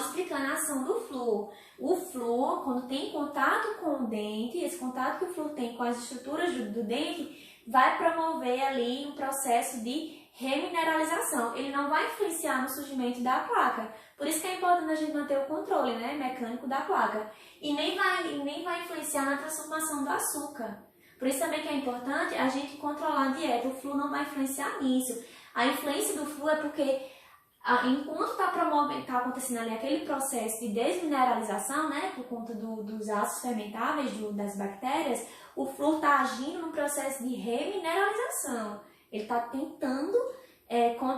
A: explicando a ação do flúor. O flúor, quando tem contato com o dente, esse contato que o flúor tem com as estruturas do dente, vai promover ali um processo de remineralização. Ele não vai influenciar no surgimento da placa. Por isso que é importante a gente manter o controle, né, mecânico da placa. E nem vai influenciar na transformação do açúcar. Por isso também que é importante a gente controlar a dieta. O flúor não vai influenciar nisso. A influência do flúor é porque enquanto está acontecendo ali aquele processo de desmineralização, né, por conta dos ácidos fermentáveis, das bactérias, o flúor está agindo no processo de remineralização. Ele está tentando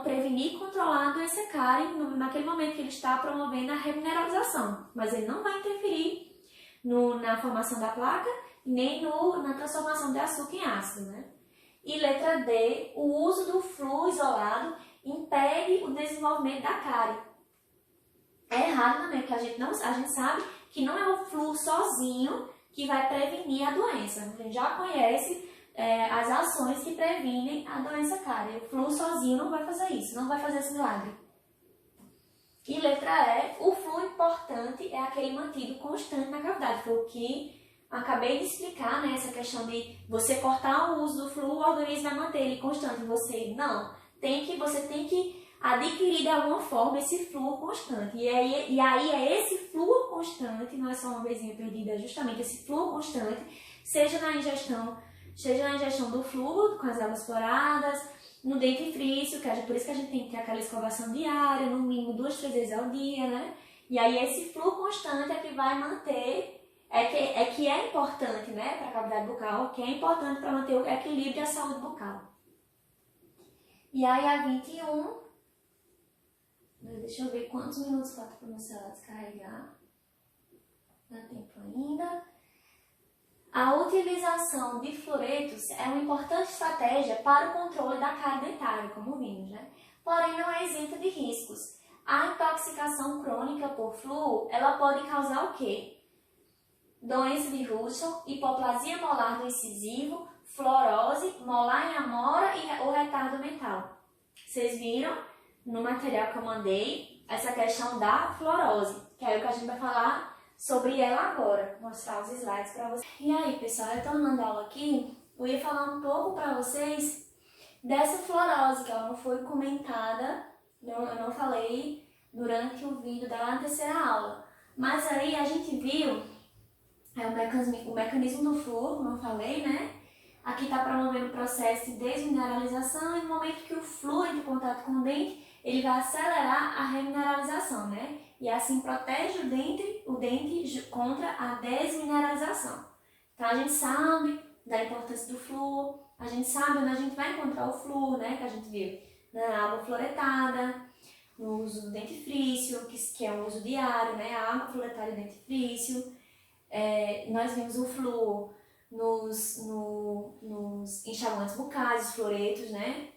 A: prevenir e controlar a doença cárie naquele momento que ele está promovendo a remineralização. Mas ele não vai interferir na formação da placa, nem na transformação de açúcar em ácido, né? E letra D, o uso do flúor isolado impede o desenvolvimento da cárie. É errado também, porque a gente sabe que não é o flúor sozinho que vai prevenir a doença. A gente já conhece as ações que previnem a doença cárie. O flúor sozinho não vai fazer isso, não vai fazer esse milagre. E letra E, o flúor importante é aquele mantido constante na cavidade. Foi o que acabei de explicar, né? Essa questão de você cortar o uso do flúor, o organismo vai manter ele constante. Você não. Você tem que adquirir de alguma forma esse flúor constante. E aí é esse flúor constante, não é só uma vezinha perdida, é justamente esse fluo constante, seja na ingestão do fluo, com as águas fluoradas, no dentifrício, por isso que a gente tem que ter aquela escovação diária, no mínimo 2, 3 vezes ao dia, né? E aí esse fluo constante é que vai manter, que é importante, né, para a cavidade bucal, que é importante para manter o equilíbrio e a saúde bucal. E aí a 21, deixa eu ver quantos minutos falta para o meu celular descarregar. Dá tempo ainda. A utilização de fluoretos é uma importante estratégia para o controle da cárie dentária, como vimos, né? Porém, não é isenta de riscos. A intoxicação crônica por flúor, ela pode causar o quê? Doença de Hudson, hipoplasia molar do incisivo, fluorose, molar em amora e o retardo mental. Vocês viram no material que eu mandei essa questão da fluorose, que é o que a gente vai falar sobre ela agora, mostrar os slides para vocês. E aí, pessoal, eu tô mandando aula aqui, eu ia falar um pouco para vocês dessa fluorose, que ela não foi comentada, eu não falei durante o vídeo da terceira aula. Mas aí a gente viu o mecanismo do flúor, como eu falei, né? Aqui está promovendo o processo de desmineralização e no momento que o flúor entra em contato com o dente, ele vai acelerar a remineralização, né? E assim protege o dente contra a desmineralização. Então a gente sabe da importância do flúor, a gente sabe onde a gente vai encontrar o flúor, né? Que a gente viu na água fluoretada, no uso do dentifrício, que é um uso diário, né? A água fluoretada e o dentifrício. Nós vimos o flúor nos enxaguantes bucais, os fluoretos, né?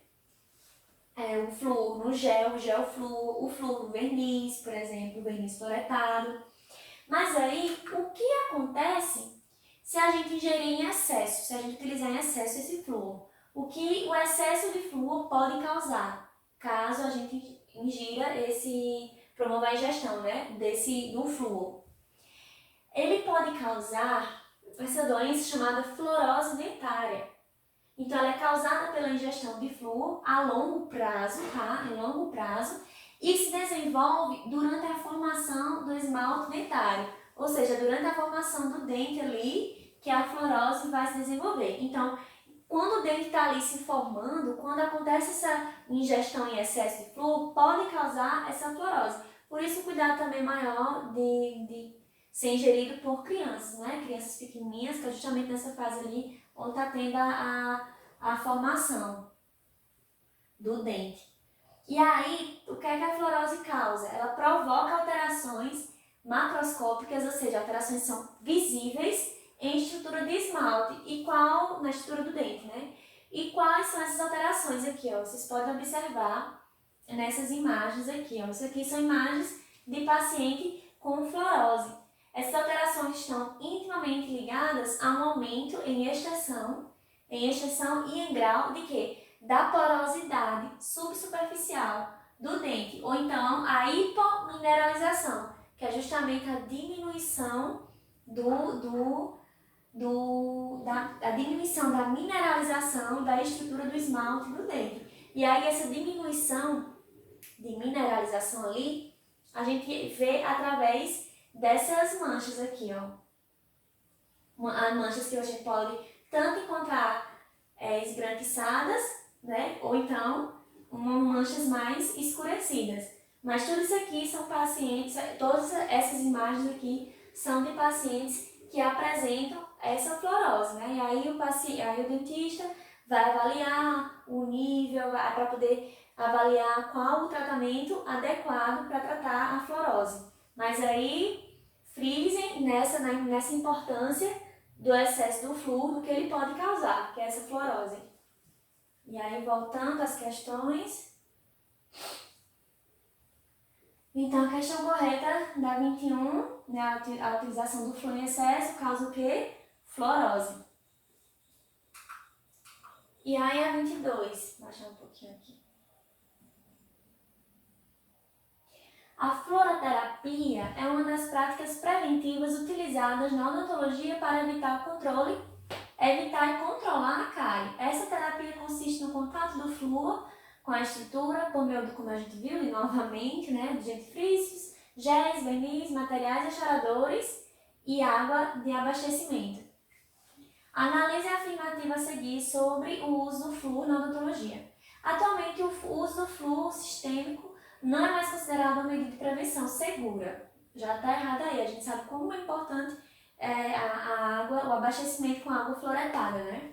A: O flúor no gel, o gel flúor, o flúor no verniz, por exemplo, o verniz fluoretado. Mas aí, o que acontece se a gente ingerir em excesso, se a gente utilizar em excesso esse flúor? O que o excesso de flúor pode causar, caso a gente promova a ingestão, né, do flúor? Ele pode causar essa doença chamada fluorose dentária. Então, ela é causada pela ingestão de flúor a longo prazo, tá? Em longo prazo, e se desenvolve durante a formação do esmalte dentário, ou seja, durante a formação do dente ali, que a fluorose vai se desenvolver. Então, quando o dente está ali se formando, quando acontece essa ingestão em excesso de flúor, pode causar essa fluorose. Por isso, o cuidado também maior de ser ingerido por crianças, né? Crianças pequenininhas, que é justamente nessa fase ali onde está tendo a formação do dente. E aí, o que é que a fluorose causa? Ela provoca alterações macroscópicas, ou seja, alterações são visíveis em estrutura de esmalte na estrutura do dente, né? E quais são essas alterações aqui, ó? Vocês podem observar nessas imagens aqui, ó. Isso aqui são imagens de paciente com fluorose. Essas alterações estão intimamente ligadas a um aumento em extensão e em grau de quê? Da porosidade subsuperficial do dente, ou então a hipomineralização, que é justamente a diminuição a diminuição da mineralização da estrutura do esmalte do dente. E aí essa diminuição de mineralização ali, a gente vê através dessas manchas aqui, ó. As manchas que a gente pode tanto encontrar esbranquiçadas, né? Ou então manchas mais escurecidas. Mas tudo isso aqui são pacientes, todas essas imagens aqui são de pacientes que apresentam essa fluorose, né? E aí o dentista vai avaliar o nível, para poder avaliar qual o tratamento adequado para tratar a fluorose. Mas aí, frisem nessa importância do excesso do flúor, do que ele pode causar, que é essa fluorose. E aí, voltando às questões. Então, a questão correta da 21, né, a utilização do flúor em excesso causa o quê? Fluorose. E aí, a 22, vou baixar um pouquinho aqui. A fluoroterapia é uma das práticas preventivas utilizadas na odontologia para evitar e controlar a cárie. Essa terapia consiste no contato do flúor com a estrutura, por meio do, como a gente viu, e novamente, né, dos dentifrícios, géis, verniz, materiais restauradores e água de abastecimento. Análise afirmativa a seguir sobre o uso do flúor na odontologia. Atualmente, o uso do flúor sistêmico não é mais considerado uma medida de prevenção segura. Já está errado aí, a gente sabe como é importante a água, o abastecimento com água fluoretada, né?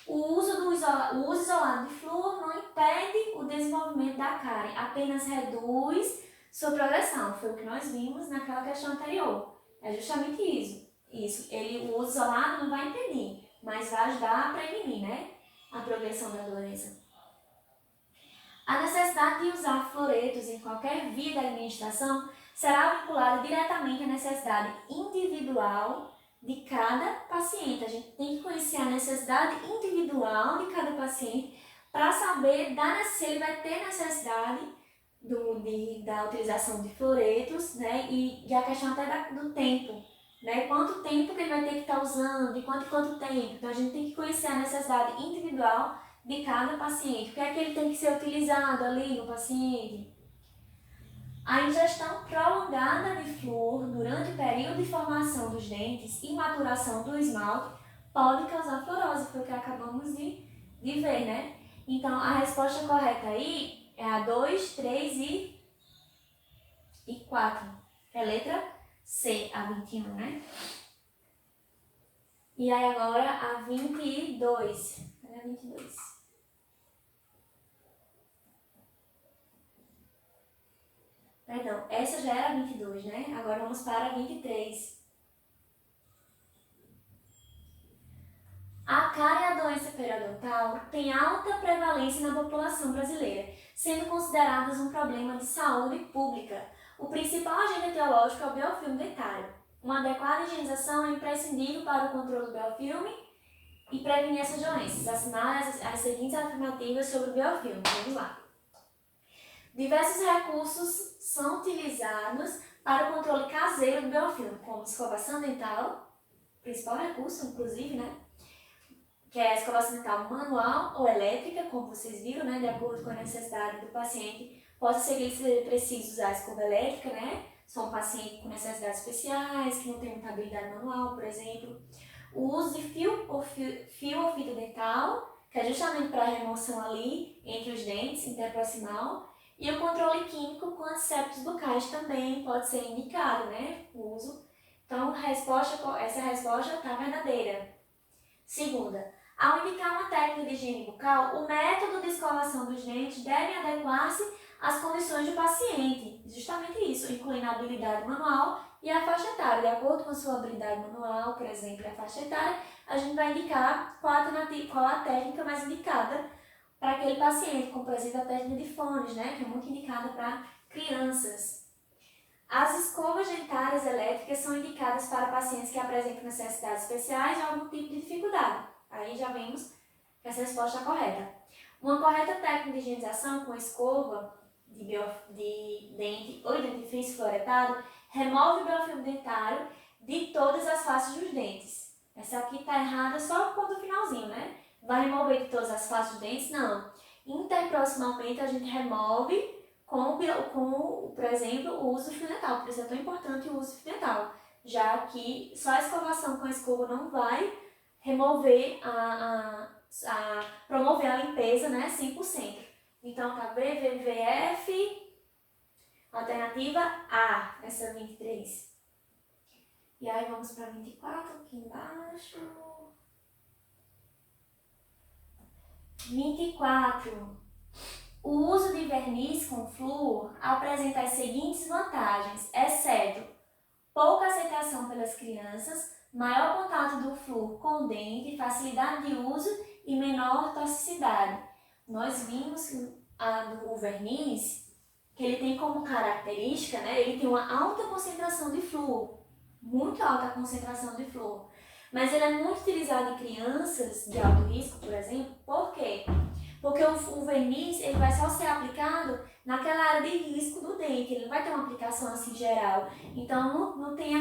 A: O uso isolado de flúor não impede o desenvolvimento da cárie, apenas reduz sua progressão. Foi o que nós vimos naquela questão anterior. É justamente isso. O uso isolado não vai impedir, mas vai ajudar a prevenir, né, a progressão da doença. A necessidade de usar fluoretos em qualquer via da administração será vinculada diretamente à necessidade individual de cada paciente. A gente tem que conhecer a necessidade individual de cada paciente para saber se ele vai ter necessidade da utilização de fluoretos, né? E a questão até do tempo, né? Quanto tempo que ele vai ter que estar usando, de quanto em quanto tempo. Então a gente tem que conhecer a necessidade individual de cada paciente. O que é que ele tem que ser utilizado ali no paciente? A ingestão prolongada de flúor durante o período de formação dos dentes e maturação do esmalte pode causar fluorose, foi o que acabamos de ver, né? Então, a resposta correta aí é a 2, 3 e 4, que é a letra C, a 21, né? E aí agora a 22. Cadê a 22? Perdão, essa já era a 22, né? Agora vamos para a 23. A cárie e a doença periodontal têm alta prevalência na população brasileira, sendo consideradas um problema de saúde pública. O principal agente etiológico é o biofilme dentário. Uma adequada higienização é imprescindível para o controle do biofilme e prevenir essas doenças. Assinale as seguintes afirmativas sobre o biofilme. Vamos lá. Diversos recursos são utilizados para o controle caseiro do biofilme, como escovação dental, principal recurso, inclusive, né? Que é a escovação dental manual ou elétrica, como vocês viram, né? De acordo com a necessidade do paciente. Pode ser que ele precise usar a escova elétrica, né? São pacientes com necessidades especiais, que não tem muita habilidade manual, por exemplo. O uso de fio ou fita dental, que é justamente para a remoção ali entre os dentes, interproximal. E o controle químico com antissépticos bucais também pode ser indicado, né? O uso. Então, essa resposta está verdadeira. Segunda, ao indicar uma técnica de higiene bucal, o método de escovação dos dentes deve adequar-se às condições do paciente. Justamente isso, incluindo a habilidade manual e a faixa etária. De acordo com a sua habilidade manual, por exemplo, e a faixa etária, a gente vai indicar qual a técnica mais indicada para aquele paciente, como por exemplo a técnica de fones, né, que é muito indicada para crianças. As escovas dentárias elétricas são indicadas para pacientes que apresentam necessidades especiais ou algum tipo de dificuldade. Aí já vemos que essa resposta é correta. Uma correta técnica de higienização com escova de dente ou dentifrício fluoretado remove o biofilme dentário de todas as faces dos dentes. Essa aqui está errada só por conta do finalzinho, né? Vai remover de todas as faces dos dentes? Não. Interproximalmente a gente remove com, por exemplo, o uso do fio dental. Por isso é tão importante o uso do fio dental, já que só a escovação com a escova não vai remover promover a limpeza, né, 100%. Então tá VVF, alternativa A, essa 23. E aí vamos para 24, aqui embaixo. 24. O uso de verniz com flúor apresenta as seguintes vantagens, exceto pouca aceitação pelas crianças, maior contato do flúor com o dente, facilidade de uso e menor toxicidade. Nós vimos o verniz, que ele tem como característica, né, ele tem uma alta concentração de flúor, muito alta concentração de flúor. Mas ele é muito utilizado em crianças de alto risco, por exemplo. Por quê? Porque o verniz ele vai só ser aplicado naquela área de risco do dente, ele não vai ter uma aplicação assim geral. Então não tem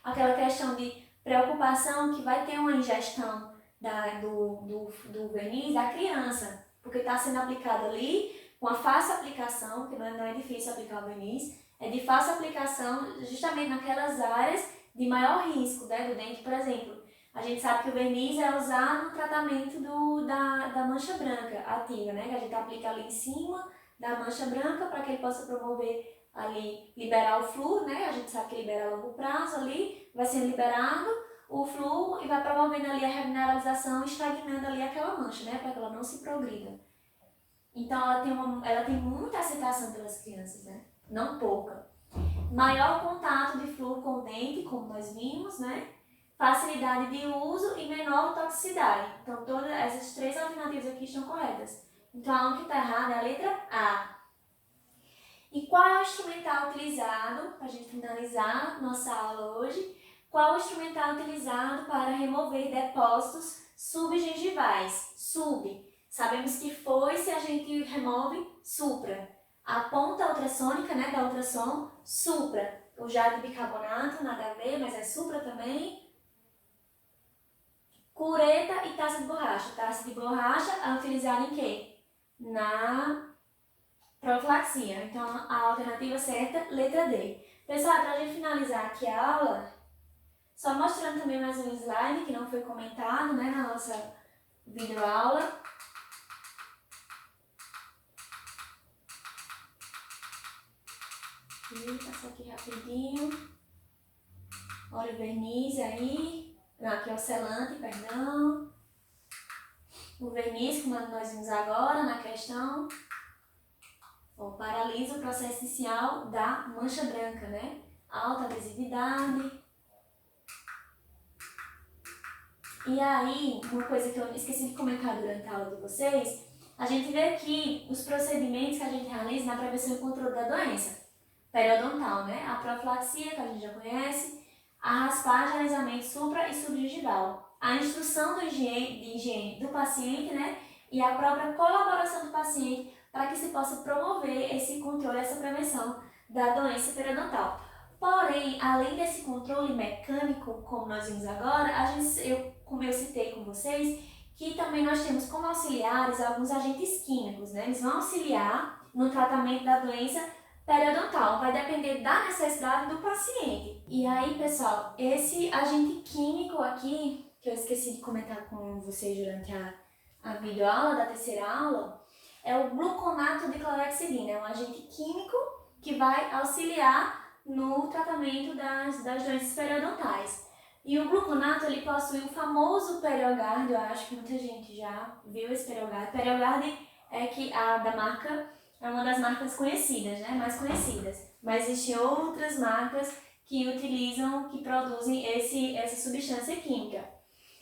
A: aquela questão de preocupação que vai ter uma ingestão do verniz da criança, porque está sendo aplicado ali com a fácil aplicação, que não é difícil aplicar o verniz, é de fácil aplicação justamente naquelas áreas de maior risco, né, do dente, por exemplo. A gente sabe que o verniz é usado no tratamento da mancha branca ativa, né, que a gente aplica ali em cima da mancha branca para que ele possa promover ali, liberar o flúor, né, a gente sabe que libera a longo prazo ali, vai sendo liberado o flúor e vai promovendo ali a remineralização, estagnando ali aquela mancha, né, para que ela não se progrida. Então ela tem muita aceitação pelas crianças, né, não pouca. Maior contato de flúor com o dente, como nós vimos, né, facilidade de uso e menor toxicidade. Então todas essas três alternativas aqui estão corretas. Então a única que está errada é a letra A. E qual é o instrumental utilizado, para a gente finalizar nossa aula hoje, qual é o instrumental utilizado para remover depósitos subgengivais? Sub. Sabemos que foice a gente remove supra. A ponta ultrassônica, né, da ultrassom, supra. O jato de bicarbonato, nada a ver, mas é supra também. Cureta e taça de borracha. Taça de borracha é utilizada em quê? Na profilaxia. Então, a alternativa certa, letra D. Pessoal, para a gente finalizar aqui a aula, só mostrando também mais um slide que não foi comentado, né, na nossa videoaula. Passar aqui rapidinho. Olha o verniz aí. Não, aqui é o selante, perdão. O verniz, como nós vimos agora na questão. Paralisa o processo inicial da mancha branca, né? Alta adesividade. E aí, uma coisa que eu esqueci de comentar durante a aula de vocês, a gente vê aqui os procedimentos que a gente realiza na prevenção e controle da doença periodontal, né? A profilaxia, que a gente já conhece, a raspagem, alisamento supra e subgengival, a instrução de higiene do paciente, né? E a própria colaboração do paciente para que se possa promover esse controle, essa prevenção da doença periodontal. Porém, além desse controle mecânico, como nós vimos agora, como eu citei com vocês, que também nós temos como auxiliares alguns agentes químicos, né? Eles vão auxiliar no tratamento da doença periodontal, vai depender da necessidade do paciente. E aí, pessoal, esse agente químico aqui, que eu esqueci de comentar com vocês durante a videoaula da terceira aula, é o gluconato de clorexidina, é um agente químico que vai auxiliar no tratamento das doenças periodontais. E o gluconato, ele possui o famoso PerioGard, eu acho que muita gente já viu esse PerioGard. PerioGard é que da marca, é uma das marcas conhecidas, né, mais conhecidas. Mas existem outras marcas que utilizam, que produzem essa substância química.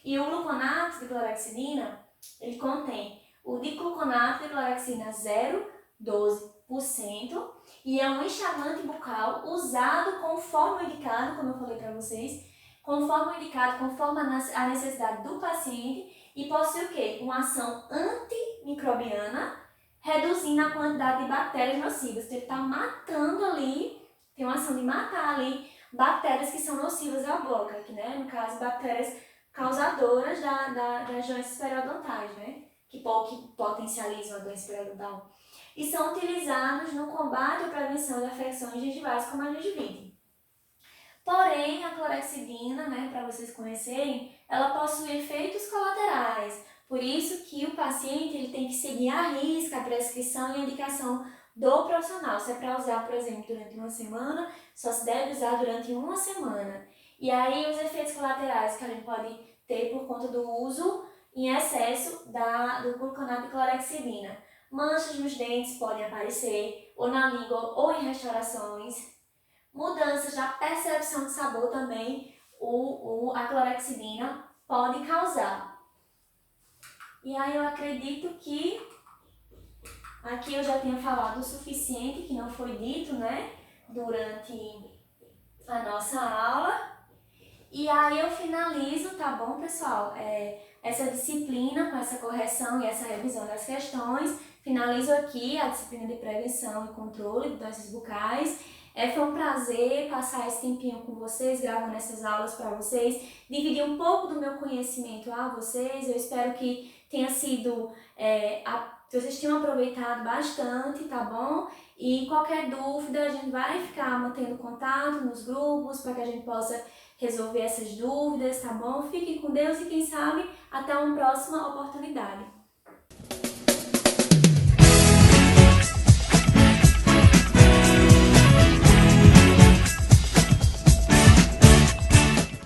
A: E o gluconato de clorexidina, ele contém o dicloronato de clorexidina 0,12% e é um enxaguante bucal usado conforme indicado, como eu falei para vocês, conforme indicado, conforme a necessidade do paciente e possui o quê? Uma ação antimicrobiana, reduzindo a quantidade de bactérias nocivas. Então, ele está matando ali, tem uma ação de matar ali bactérias que são nocivas à boca, que, né, no caso, bactérias causadoras das doenças periodontais, né? Que potencializam a doença periodontal. E são utilizados no combate ou prevenção de afecções gengivais, como a gengivite. Porém, a clorexidina, né, para vocês conhecerem, ela possui efeitos colaterais. Por isso que o paciente ele tem que seguir à risca a prescrição e a indicação do profissional. Se é para usar, por exemplo, durante uma semana, só se deve usar durante uma semana. E aí os efeitos colaterais que a gente pode ter por conta do uso em excesso do gluconato de clorexidina. Manchas nos dentes podem aparecer, ou na língua, ou em restaurações. Mudanças na percepção de sabor também, a clorexidina pode causar. E aí eu acredito que aqui eu já tinha falado o suficiente, que não foi dito, né, durante a nossa aula. E aí eu finalizo, tá bom, pessoal? Essa disciplina com essa correção e essa revisão das questões. Finalizo aqui a disciplina de prevenção e controle de doenças bucais. Foi um prazer passar esse tempinho com vocês, gravando essas aulas para vocês, dividir um pouco do meu conhecimento a vocês. Eu espero que tenha sido que vocês tenham aproveitado bastante, tá bom? E qualquer dúvida, a gente vai ficar mantendo contato nos grupos para que a gente possa resolver essas dúvidas, tá bom? Fiquem com Deus e quem sabe até uma próxima oportunidade.